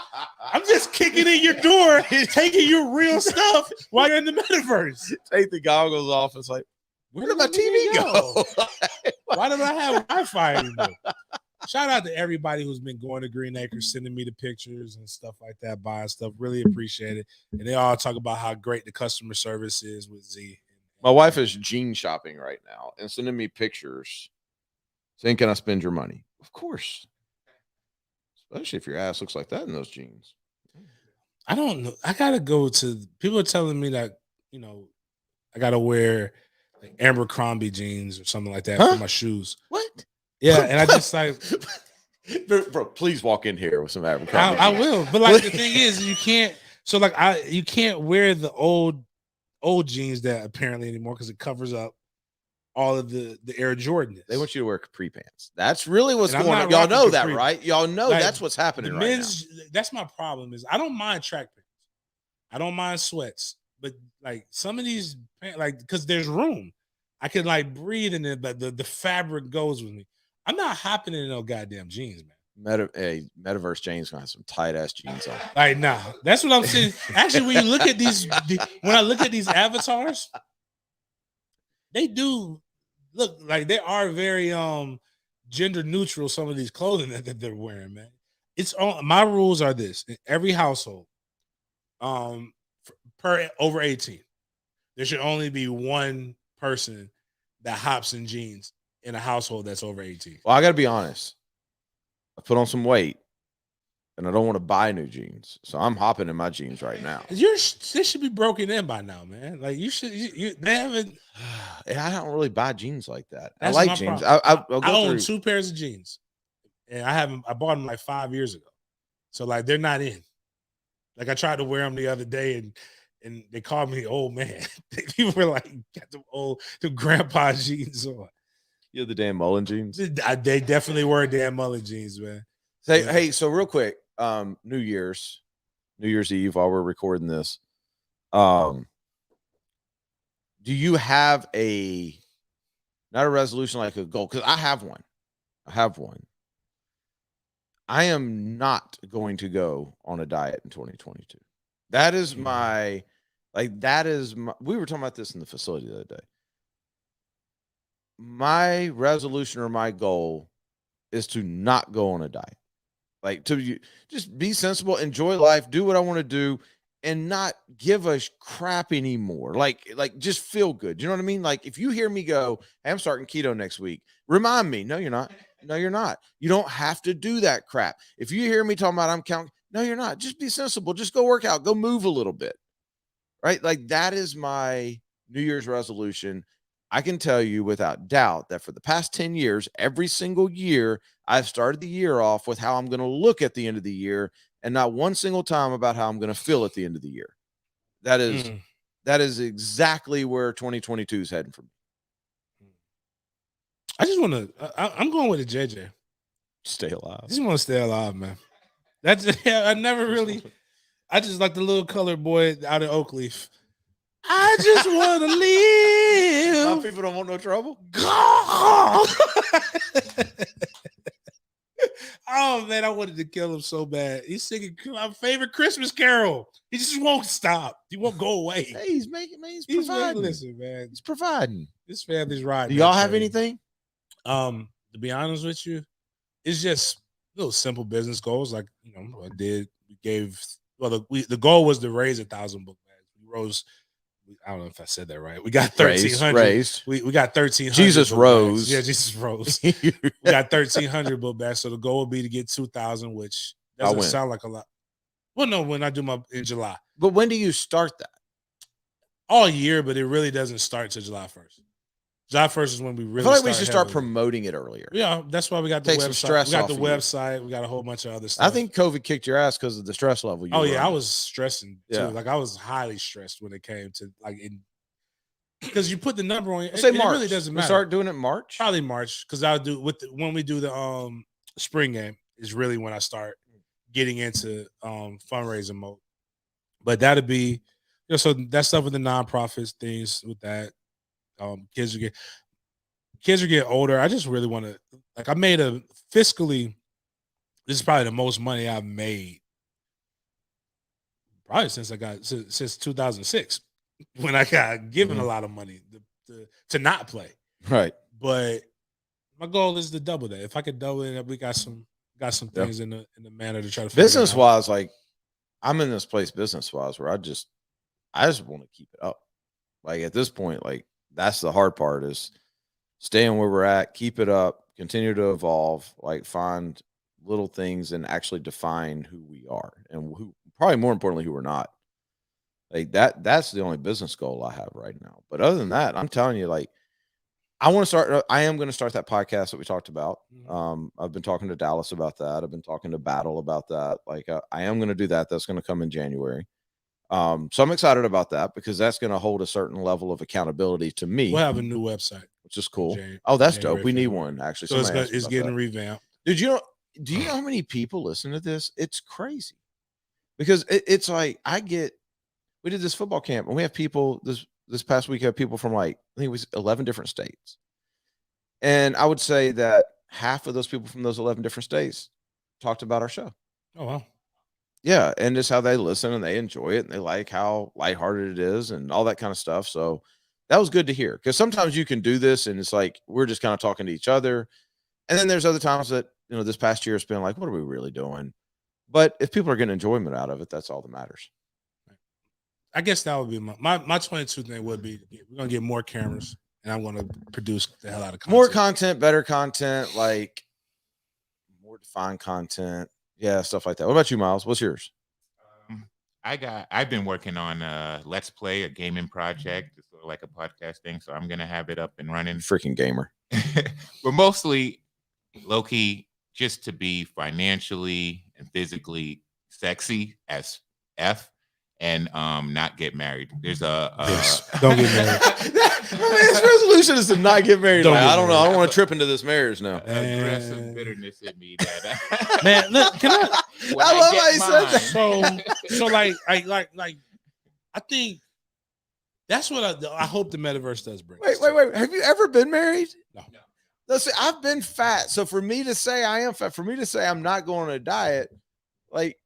I'm just kicking in your door, taking your real stuff while you're in the metaverse. Take the goggles off. It's like, where did my TV go? Why don't I have Wi-Fi anymore? Shout out to everybody who's been going to Green Acres, sending me the pictures and stuff like that, buying stuff. Really appreciate it. And they all talk about how great the customer service is with Z. My wife is jean shopping right now and sending me pictures saying, can I spend your money? Of course. Especially if your ass looks like that in those jeans. I don't know. I gotta go to. People are telling me that I gotta wear like Abercrombie jeans or something like that for my shoes. What? Yeah, and I just like, bro, please walk in here with some Abercrombie. I will. But like the thing is, you can't. So like you can't wear the old jeans that apparently anymore because it covers up all of the Air Jordans. They want you to wear capri pants. That's really what's And going on. Y'all know that, right? Y'all know that's what's happening right now. That's my problem. Is I don't mind track pants. I don't mind sweats, but like some of these, like because there's room, I can like breathe in it, but the fabric goes with me. I'm not hopping in no goddamn jeans, man. Metaverse James gonna have some tight ass jeans on. Like, nah, that's what I'm saying. Actually, when you look at these, when I look at these avatars, they do look like they are very gender neutral. Some of these clothing that they're wearing, man. It's on. My rules are this: in every household, per over 18, there should only be one person that hops in jeans in a household that's over 18. Well, I gotta be honest. I put on some weight, and I don't want to buy new jeans, so I'm hopping in my jeans right now. This should be broken in by now, man. Like you should. They haven't. I don't really buy jeans like that. That's I like jeans. I own 2 pairs of jeans, and I bought them like 5 years ago, so like they're not in. Like I tried to wear them the other day, and they called me old man. People were like, "Got the grandpa jeans on." You have the Dan Mullen jeans. They definitely were Dan Mullen jeans, man. Hey, so real quick, New Year's Eve, while we're recording this, do you have not a resolution, like a goal? Because I have one. I am not going to go on a diet in 2022. That is my, we were talking about this in the facility the other day. My resolution or my goal is to not go on a diet. Like just be sensible, enjoy life, do what I want to do, and not give a crap anymore. Like just feel good. You know what I mean? Like if you hear me go, hey, I'm starting keto next week, remind me. No, you're not. No, you're not. You don't have to do that crap. If you hear me talking about I'm counting, no, you're not. Just be sensible. Just go work out. Go move a little bit. Right? Like that is my New Year's resolution. I can tell you without doubt that for the past 10 years, every single year, I've started the year off with how I'm going to look at the end of the year, and not one single time about how I'm going to feel at the end of the year. That is exactly where 2022 is heading for me. I just want to. I'm going with a JJ. Stay alive. I just want to stay alive, man. That's I never really. I just like the little colored boy out of Oakleaf. I just want to live. Some people don't want no trouble. Oh man, I wanted to kill him so bad. He's singing my favorite Christmas carol. He just won't stop. He won't go away. Hey, he's providing. Listen, man. He's providing. This family's riding. Do y'all have anything? To be honest with you, it's just little simple business goals. Like the goal was to raise 1,000 book bags. We rose. I don't know if I said that right. We got 1,300. We got 1,300. Jesus rose. Yeah, Jesus rose. We got 1,300 book bags. So the goal would be to get 2,000, which doesn't sound like a lot. Well, no, when I do in July. But when do you start that? All year, but it really doesn't start till July 1st. July 1st is when we really. I feel like we should start promoting it earlier. Yeah, that's why we got the website. We got the website. We got a whole bunch of other stuff. I think COVID kicked your ass because of the stress level. I was stressing too. Like I was highly stressed when it came to because you put the number on. Say March. It really doesn't matter. We start doing it in March. Probably March, because I'll do when we do the spring game is really when I start getting into fundraising mode. But that'd be so that stuff with the nonprofits things with that. Kids are getting older. I just really want to I made fiscally. This is probably the most money I've made probably since 2006 when I got given a lot of money to not play. Right. But my goal is to double that. If I could double it, we got some things in the manner to try to business wise. Like I'm in this place business wise where I just want to keep it up. Like at this point, like that's the hard part is staying where we're at, keep it up, continue to evolve, like find little things and actually define who we are and who, probably more importantly, who we're not. Like that's the only business goal I have right now. But other than that, I'm telling you, like, I am going to start that podcast that we talked about. I've been talking to Dallas about that. I've been talking to Battle about that. Like, I am going to do that. That's going to come in January. So I'm excited about that because that's going to hold a certain level of accountability to me. We'll have a new website, which is cool. Oh, that's January, dope. We need February. one, actually. So it's getting revamped. Dude, do you know how many people listen to this? It's crazy because it's like we did this football camp and we have people this past week, have people from, like, I think it was 11 different states. And I would say that half of those people from those 11 different states talked about our show. Oh, wow. Yeah. And just how they listen and they enjoy it and they like how lighthearted it is and all that kind of stuff. So that was good to hear, because sometimes you can do this and it's like we're just kind of talking to each other. And then there's other times that, this past year it's been like, what are we really doing? But if people are getting enjoyment out of it, that's all that matters. I guess that would be my 22 thing would be we're going to get more cameras and I'm going to produce the hell out of content. More content, better content, like more defined content. Yeah, stuff like that. What about you, Miles? What's yours? I've been working on Let's Play, a gaming project. It's sort of like a podcast thing. So I'm going to have it up and running. Freaking gamer. But mostly low-key just to be financially and physically sexy as F. And not get married. There's don't get married. His resolution is to not get married. I don't know. I don't want to trip into this marriage now. Aggressive bitterness in me. Man, look, can I love how he said that. So like I think that's what I hope the metaverse does bring. Wait. Have you ever been married? No. Listen, I've been fat. So for me to say I am fat, for me to say I'm not going on a diet, like,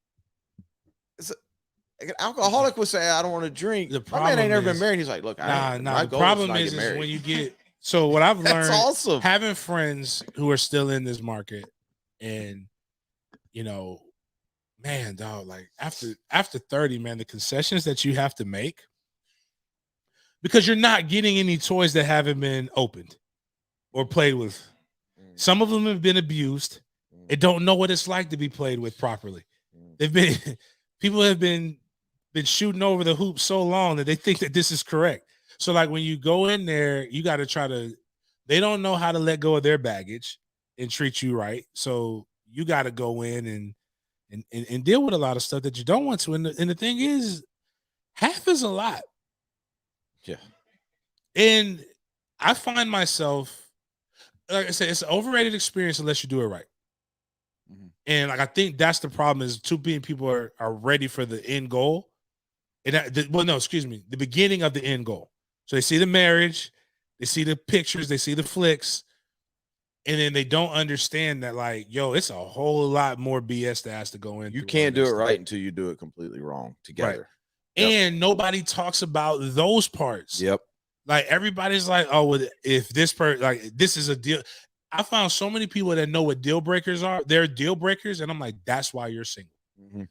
an alcoholic would say, I don't want to drink. My man ain't never been married. He's like, look, the problem is when you get, so what I've learned, awesome. Having friends who are still in this market and, man, dog, like after 30, man, the concessions that you have to make, because you're not getting any toys that haven't been opened or played with. Some of them have been abused and don't know what it's like to be played with properly. People have been shooting over the hoop so long that they think that this is correct. So like when you go in there, you got to they don't know how to let go of their baggage and treat you right. So you got to go in and deal with a lot of stuff that you don't want to. And the thing is, half is a lot. Yeah. And I find myself, like I said, it's an overrated experience unless you do it right. And like I think that's the problem, is too many people are ready for the end goal. And the beginning of the end goal. So they see the marriage, they see the pictures, they see the flicks, and then they don't understand that, like, yo, it's a whole lot more BS that has to go in. You can't do it right until you do it completely wrong together. Right. Yep. And nobody talks about those parts. Yep. Like everybody's like, oh, well, if this person, like, this is a deal. I found so many people that know what deal breakers are. They're deal breakers, and I'm like, that's why you're single.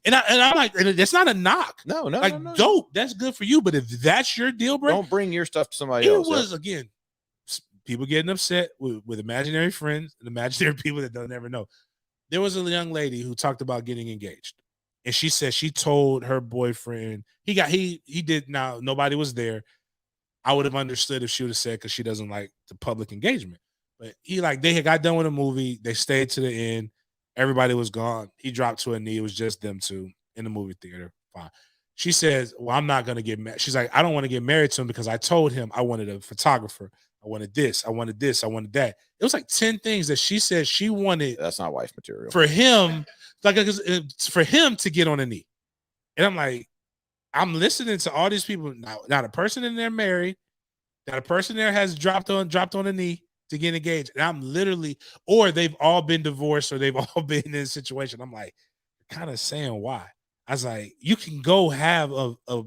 And I'm like, and it's not a knock. No. Dope. That's good for you. But if that's your deal breaker, don't bring your stuff to somebody else. It was again, people getting upset with imaginary friends and imaginary people that they'll never know. There was a young lady who talked about getting engaged, and she said she told her boyfriend he did. Now nobody was there. I would have understood if she would have said, because she doesn't like the public engagement. But they had got done with a movie. They stayed to the end. Everybody was gone. He dropped to a knee. It was just them two in the movie theater. Fine. She says, well, I'm not going to get married. She's like, I don't want to get married to him because I told him I wanted a photographer. I wanted this. I wanted this. I wanted that. It was like 10 things that she said she wanted. That's not wife material. For him, for him to get on a knee. And I'm like, I'm listening to all these people. Not a person in there married. Not a person there has dropped on a knee to get engaged. And I'm literally, or they've all been divorced, or they've all been in a situation. I'm like, kind of saying why. I was like, you can go have a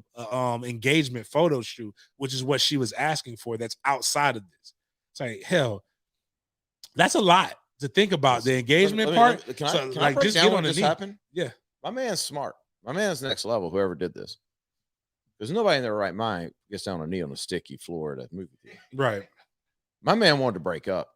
engagement photo shoot, which is what she was asking for. That's outside of this. It's like, hell, that's a lot to think about. The engagement part. Can I break down what just happened? Yeah. My man's smart. My man's next level, whoever did this. There's nobody in their right mind gets down on a knee on a sticky floor at a movie theater. Right. My man wanted to break up.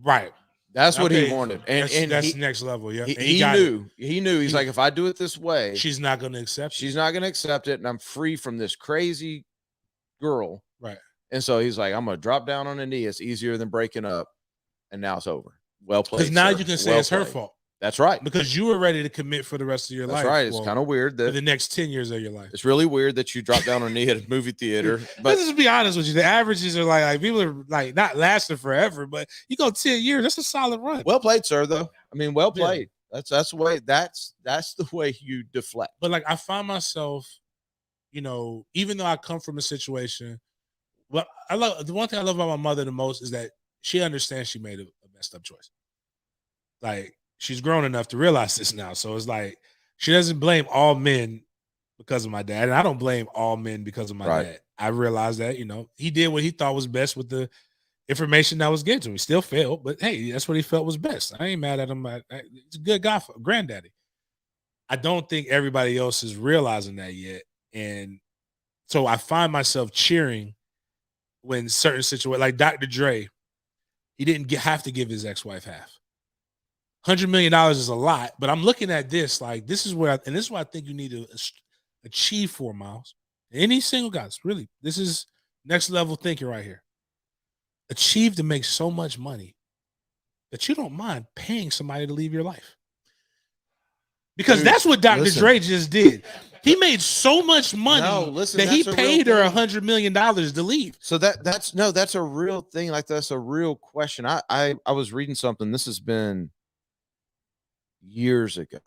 Right. That's what he Okay, wanted, and that's he next level. Yeah, and he knew. He knew. He's like, if I do it this way, she's not going to accept she's not going to accept it, and I'm free from this crazy girl. Right. And so he's like, I'm going to drop down on a knee. It's easier than breaking up, and now it's over. Well played. Because now sir. you can say well it's her played. fault. That's right. Because you were ready to commit for the rest of your life. That's right. It's kind of weird that for the next 10 years of your life. It's really weird that you drop down on a knee at a movie theater. But let's just be honest with you. The averages are like people are like not lasting forever, but you go 10 years, that's a solid run. Well played, sir, though. I mean, well played. Yeah. That's the way that's the way you deflect. But like I find myself, you know, even though I come from a situation, well, I love the one thing I love about my mother the most is that she understands she made a messed up choice. Like she's grown enough to realize this now. So it's like she doesn't blame all men because of my dad. And I don't blame all men because of my dad. I realized that, you know, he did what he thought was best with the information that was given to him. He still failed, but hey, that's what he felt was best. I ain't mad at him. He's a good guy, granddaddy. I don't think everybody else is realizing that yet. And so I find myself cheering when certain situations, like Dr. Dre, he didn't have to give his ex-wife half. $100 million is a lot, but I'm looking at this like this is where, and this is what I think you need to achieve for, Miles. Any single guys, really, this is next level thinking right here. Achieve to make so much money that you don't mind paying somebody to leave your life. Because that's what Dr. Dre just did. He made so much money that he paid her $100 million to leave. So that's a real thing. Like that's a real question. I was reading something. This has been years ago,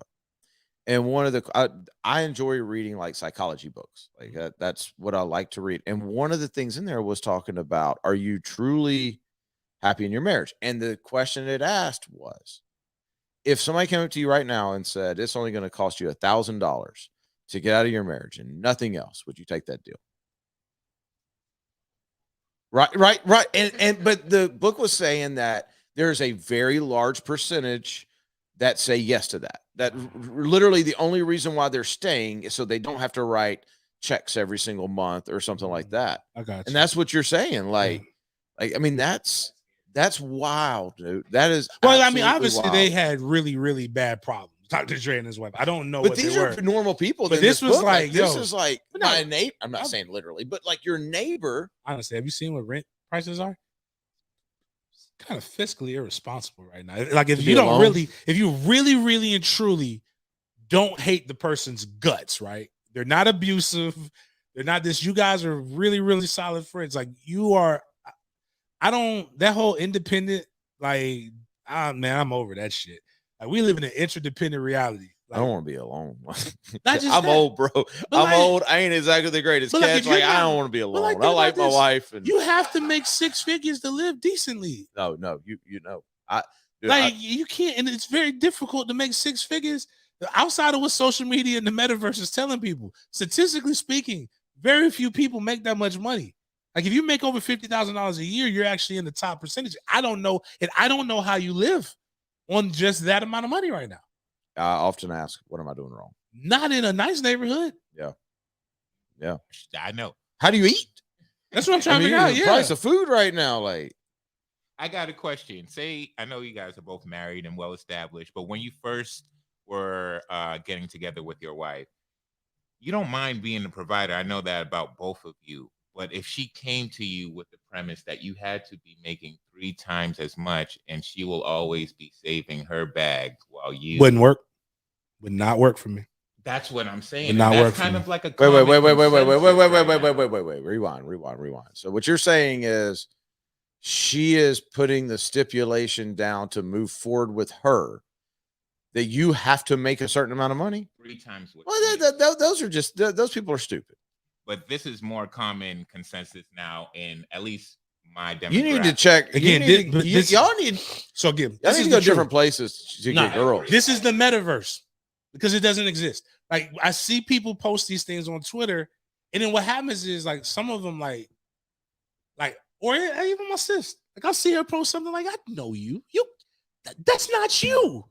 and one of the I enjoy reading like psychology books. Like that's what I like to read. And one of the things in there was talking about, are you truly happy in your marriage? And the question it asked was, if somebody came up to you right now and said it's only going to cost you $1,000 to get out of your marriage and nothing else, would you take that deal? Right. And but the book was saying that there's a very large percentage that say yes to that. That literally the only reason why they're staying is so they don't have to write checks every single month or something like that. I got you. And that's what you're saying. Like I mean, that's wild, dude. That is well. I mean, obviously wild. they had really, really bad problems. Dr. Dre and his wife. I don't know, but what these they are were. normal people. But this was like this is like my neighbor. I'm not saying literally, but like your neighbor. Honestly, have you seen what rent prices are? It's kind of fiscally irresponsible right now. Like if you don't really, if you really, really and truly don't hate the person's guts, right? They're not abusive. They're not this. You guys are really, really solid friends. Like you are. I don't. That whole independent, like, man, I'm over that shit. Like we live in an interdependent reality. Like, I don't want to be alone. I'm old, bro. I'm old. I ain't exactly the greatest catch. Like I don't want to be alone. I like my wife. And you have to make 6 figures to live decently. No, you know. You can't, and it's very difficult to make 6 figures outside of what social media and the metaverse is telling people. Statistically speaking, very few people make that much money. Like if you make over $50,000 a year, you're actually in the top percentage. I don't know, and I don't know how you live on just that amount of money right now. I often ask, what am I doing wrong? Not in a nice neighborhood. Yeah. I know. How do you eat? That's what I'm trying to figure out. The price of food right now, like. I got a question. Say, I know you guys are both married and well established, but when you first were getting together with your wife, you don't mind being the provider. I know that about both of you. But if she came to you with the premise that you had to be making 3 times as much and she will always be saving her bag while you wouldn't work, would not work for me. That's what I'm saying. Would not that's work kind for of like a wait. Rewind. So what you're saying is she is putting the stipulation down to move forward with her that you have to make a certain amount of money 3 times. Well, those are just those people are stupid. But this is more common consensus now in at least my demographic. You need to check again. Y'all need so again. Y'all need to go different places to get girls. This is the metaverse because it doesn't exist. Like I see people post these things on Twitter, and then what happens is like some of them like, or even my sis. Like I'll see her post something like, "I know you. That's not you."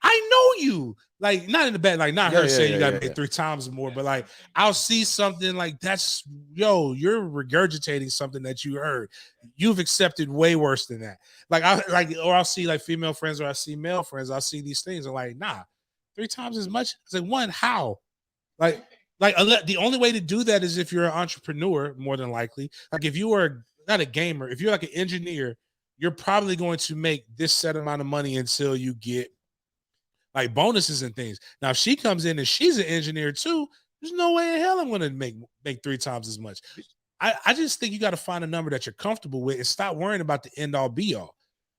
I know you. Like, not in the bad, like not her saying you gotta make 3 times more, but like I'll see something like that's you're regurgitating something that you heard. You've accepted way worse than that. Like or I'll see like female friends or I see male friends, I'll see these things. I'm like, nah, 3 times as much. It's like, one, how? Like, the only way to do that is if you're an entrepreneur, more than likely. Like if you are not a gamer, if you're like an engineer, you're probably going to make this set amount of money until you get like bonuses and things. Now, if she comes in and she's an engineer too, there's no way in hell I'm going to make 3 times as much. I just think you got to find a number that you're comfortable with and stop worrying about the end all be all.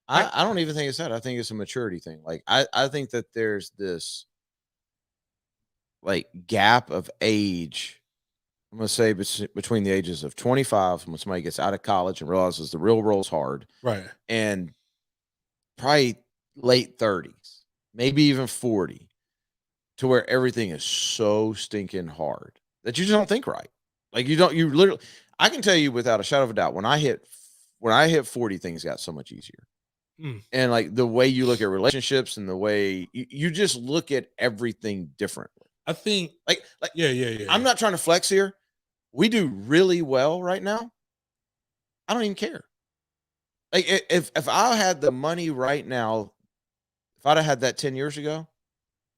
I don't even think it's that. I think it's a maturity thing. Like I think that there's this like gap of age. I'm gonna say between the ages of 25 when somebody gets out of college and realizes the real world's hard, right, and probably late 30s, maybe even 40, to where everything is so stinking hard that you just don't think right. Like you literally. I can tell you without a shadow of a doubt, when I hit 40, things got so much easier. And like the way you look at relationships and the way you just look at everything differently. I think like yeah. I'm not trying to flex here. We do really well right now. I don't even care. Like if I had the money right now, if I'd have had that 10 years ago,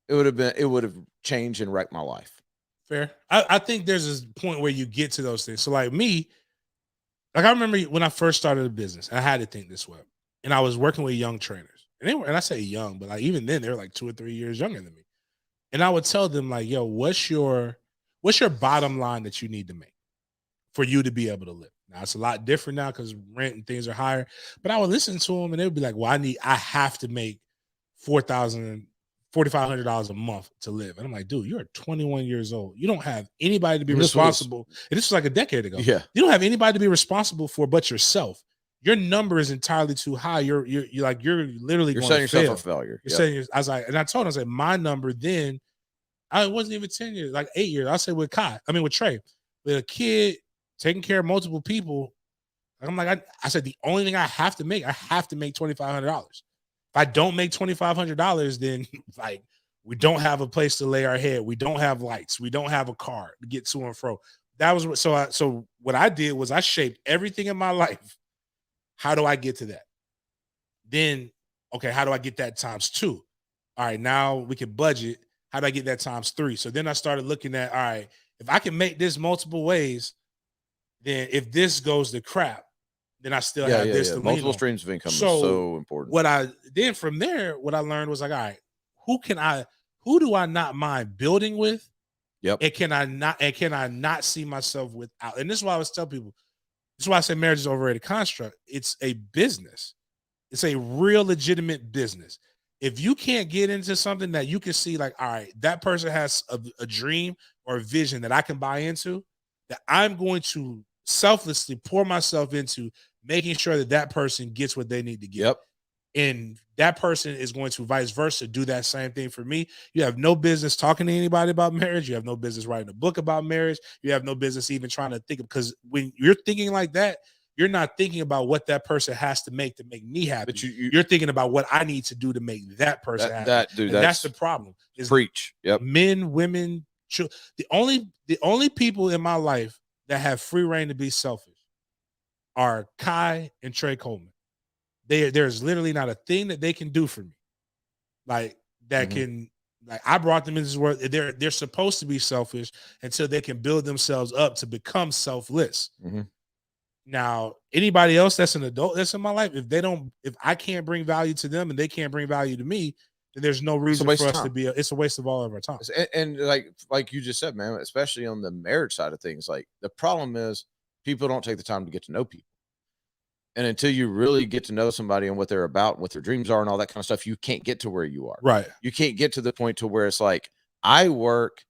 it would have changed and wrecked my life. Fair. I think there's a point where you get to those things. So like me, like I remember when I first started a business, I had to think this way. And I was working with young trainers. And I say young, but like even then they're like 2 or 3 years younger than me. And I would tell them like, yo, what's your bottom line that you need to make for you to be able to live? Now it's a lot different now because rent and things are higher. But I would listen to them and they would be like, well, I have to make $4,500 a month to live. And I'm like, dude, you're 21 years old. You don't have anybody to be responsible. And this was like a decade ago. Yeah. You don't have anybody to be responsible for but yourself. Your number is entirely too high. You're literally setting yourself up for failure. You're saying, I was like, and I told him, I said, my number then, I wasn't even 10 years, like 8 years. I say with Trey, with a kid taking care of multiple people. I'm like, I said, the only thing I have to make $2,500. If I don't make $2,500, then like we don't have a place to lay our head. We don't have lights. We don't have a car to get to and fro. That was what. So what I did was I shaped everything in my life. How do I get to that? Then, okay, how do I get that times 2? All right, now we can budget. How do I get that times 3? So then I started looking at, all right, if I can make this multiple ways, then if this goes to crap, then I still have this to multiple lean streams of income is so important. From there, what I learned was like, all right, who do I not mind building with? Yep. And can I not see myself without? And this is why I always tell people, this is why I say marriage is overrated construct. It's a business. It's a real legitimate business. If you can't get into something that you can see like, all right, that person has a dream or a vision that I can buy into, that I'm going to selflessly pour myself into making sure that person gets what they need to get. Yep. And that person is going to vice versa do that same thing for me. You have no business talking to anybody about marriage. You have no business writing a book about marriage. You have no business even trying to think, because when you're thinking like that, you're not thinking about what that person has to make me happy. But you're thinking about what I need to do to make that person happy. That's the problem. Is preach. Yep. Men, women, the only people in my life that have free reign to be selfish are Kai and Trey Coleman. There's literally not a thing that they can do for me, like that can, like, I brought them into this world. They're supposed to be selfish until they can build themselves up to become selfless. Now, anybody else that's an adult that's in my life, if I can't bring value to them and they can't bring value to me, then there's no reason for us to be. It's a waste of all of our time. And like you just said, man, especially on the marriage side of things, like the problem is people don't take the time to get to know people. And until you really get to know somebody and what they're about, what their dreams are and all that kind of stuff, you can't get to where you are. Right. You can't get to the point to where it's like, I work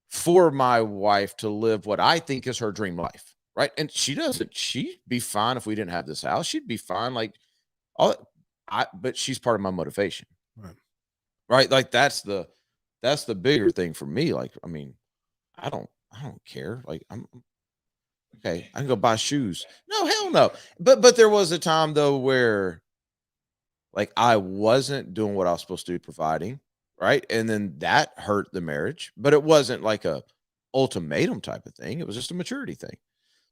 for my wife to live what I think is her dream life. Right. And she doesn't. She'd be fine if we didn't have this house. She'd be fine. Like, but she's part of my motivation. Right. Like that's the bigger thing for me. Like, I mean, I don't care. Like, I'm okay. I can go buy shoes. No, hell no. But there was a time though where Like I wasn't doing what I was supposed to be providing, right? And then that hurt the marriage, but it wasn't like a ultimatum type of thing. It was just a maturity thing.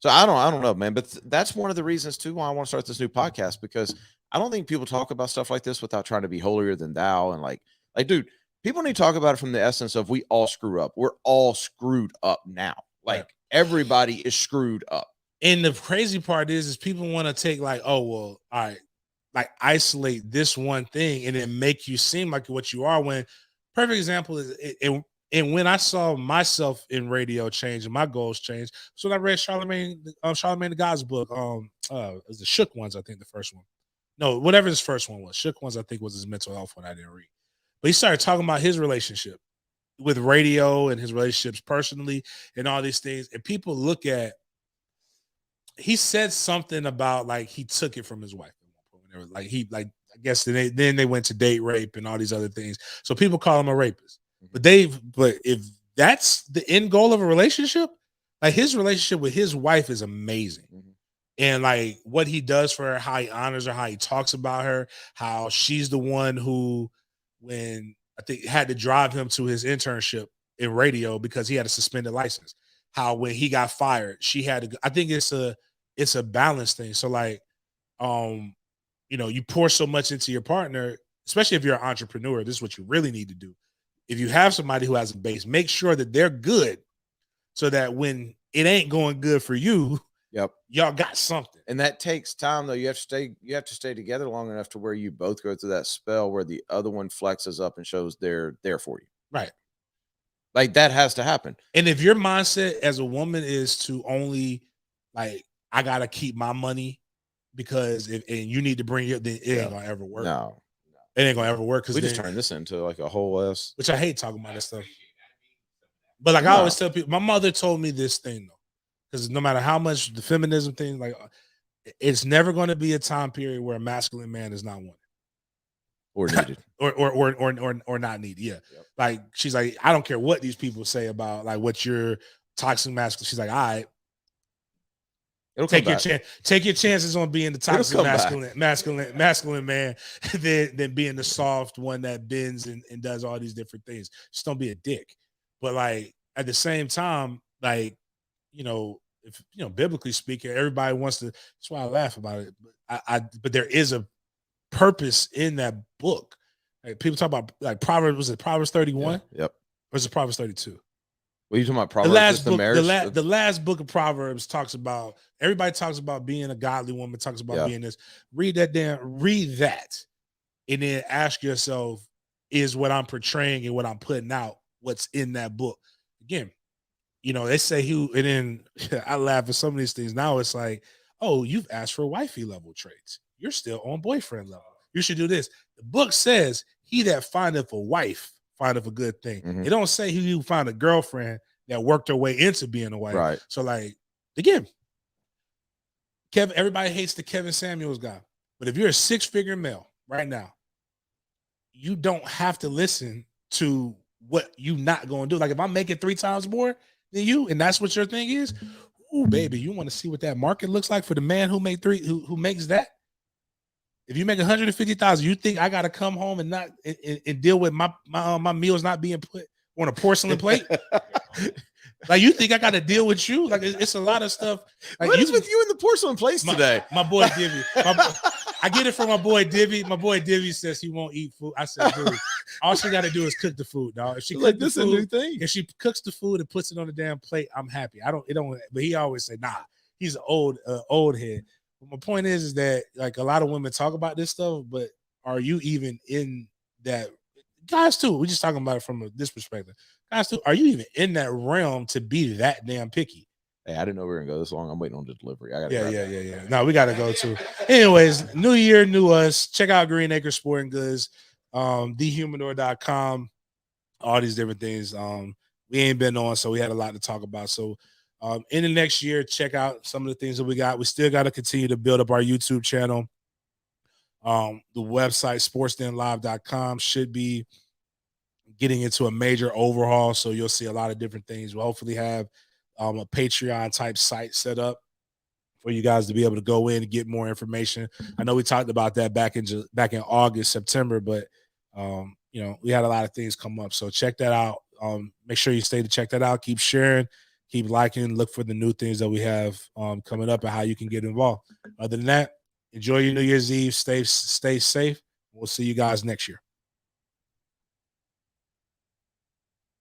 So I don't know, man. But that's one of the reasons too why I want to start this new podcast, because I don't think people talk about stuff like this without trying to be holier than thou. And like, dude, people need to talk about it from the essence of we all screw up. We're all screwed up now. Like Right. everybody is screwed up. And the crazy part is people want to take like, oh, well, all right, like isolate this one thing and then make you seem like what you are. When perfect example is and when I saw myself in radio change and my goals change, so I read Charlemagne the God's book. It was the Shook Ones, I think the first one. No, whatever his first one was. Shook Ones, I think, was his mental health one I didn't read. But he started talking about his relationship with radio and his relationships personally and all these things. And people look at, he said something about like he took it from his wife. Like he, like I guess then they went to date rape and all these other things. So people call him a rapist. But if that's the end goal of a relationship, like his relationship with his wife is amazing. And like what he does for her, how he honors her, how he talks about her, how she's the one who, when I think had to drive him to his internship in radio because he had a suspended license. How when he got fired, she had to. I think it's a balance thing. So like, you pour so much into your partner, especially if you're an entrepreneur. This is what you really need to do. If you have somebody who has a base, make sure that they're good, so that when it ain't going good for you, y'all got something. And that takes time, though. You have to stay together long enough to where you both go through that spell where the other one flexes up and shows they're there for you. Right. Like that has to happen. And if your mindset as a woman is to only like, I gotta keep my money because and you need to bring it, then it ain't gonna ever work. No. It ain't gonna ever work because we just turned this into like a whole S. Which I hate talking about this stuff. But like I always tell people, my mother told me this thing though, because no matter how much the feminism thing, like it's never going to be a time period where a masculine man is not wanted or needed or not needed. Yeah. Yep. Like she's like, I don't care what these people say about like what your toxic masculine. She's like, all right. Take your chances on being the toxic masculine man than being the soft one that bends and does all these different things. Just don't be a dick. But like at the same time, like, if biblically speaking, everybody wants to, that's why I laugh about it. But there is a purpose in that book. Like people talk about like Proverbs, was it Proverbs 31? Yep. Or is it Proverbs 32? What are you talking about? Proverbs, the last book of Proverbs talks about, everybody talks about being a godly woman, talks about being this. Read that, and then ask yourself, is what I'm portraying and what I'm putting out what's in that book? Again, they say and then I laugh at some of these things. Now it's like, oh, you've asked for wifey level traits. You're still on boyfriend level. You should do this. The book says, he that findeth a wife findeth a good thing. It don't say he found a girlfriend that worked her way into being a wife. Right. So like, again, everybody hates the Kevin Samuels guy. But if you're a 6-figure male right now, you don't have to listen to what you not going to do. Like if I'm making 3 times more than you, and that's what your thing is, ooh, baby, you want to see what that market looks like for the man who makes that? If you make 150,000, you think I got to come home and not and deal with my meals not being put on a porcelain plate? Like you think I got to deal with you? Like it's a lot of stuff. Like, what is with you in the porcelain place today? My boy Divvy. I get it from my boy Divvy. My boy Divvy says he won't eat food. I said, dude, all she got to do is cook the food, dog. If she like this food, a new thing. If she cooks the food and puts it on the damn plate, I'm happy. But he always say, nah, he's an old head. But my point is that like a lot of women talk about this stuff, but are you even in that? Guys too, we're just talking about it from this perspective. Guys too, are you even in that realm to be that damn picky? Hey, I didn't know we were gonna go this long. I'm waiting on the delivery. I gotta yeah. No, we gotta go too. Anyways, new year, new us. Check out Green Acre Sporting Goods, thehumidor.com, all these different things. We ain't been on, so we had a lot to talk about. So in the next year, check out some of the things that we got. We still got to continue to build up our YouTube channel. The website, sportsdenlive.com, should be getting into a major overhaul. So you'll see a lot of different things. We'll hopefully have a Patreon type site set up for you guys to be able to go in and get more information. I know we talked about that back in August, September, but we had a lot of things come up. So check that out. Make sure you stay to check that out. Keep sharing, keep liking, look for the new things that we have coming up and how you can get involved. Other than that, enjoy your New Year's Eve. Stay safe. We'll see you guys next year.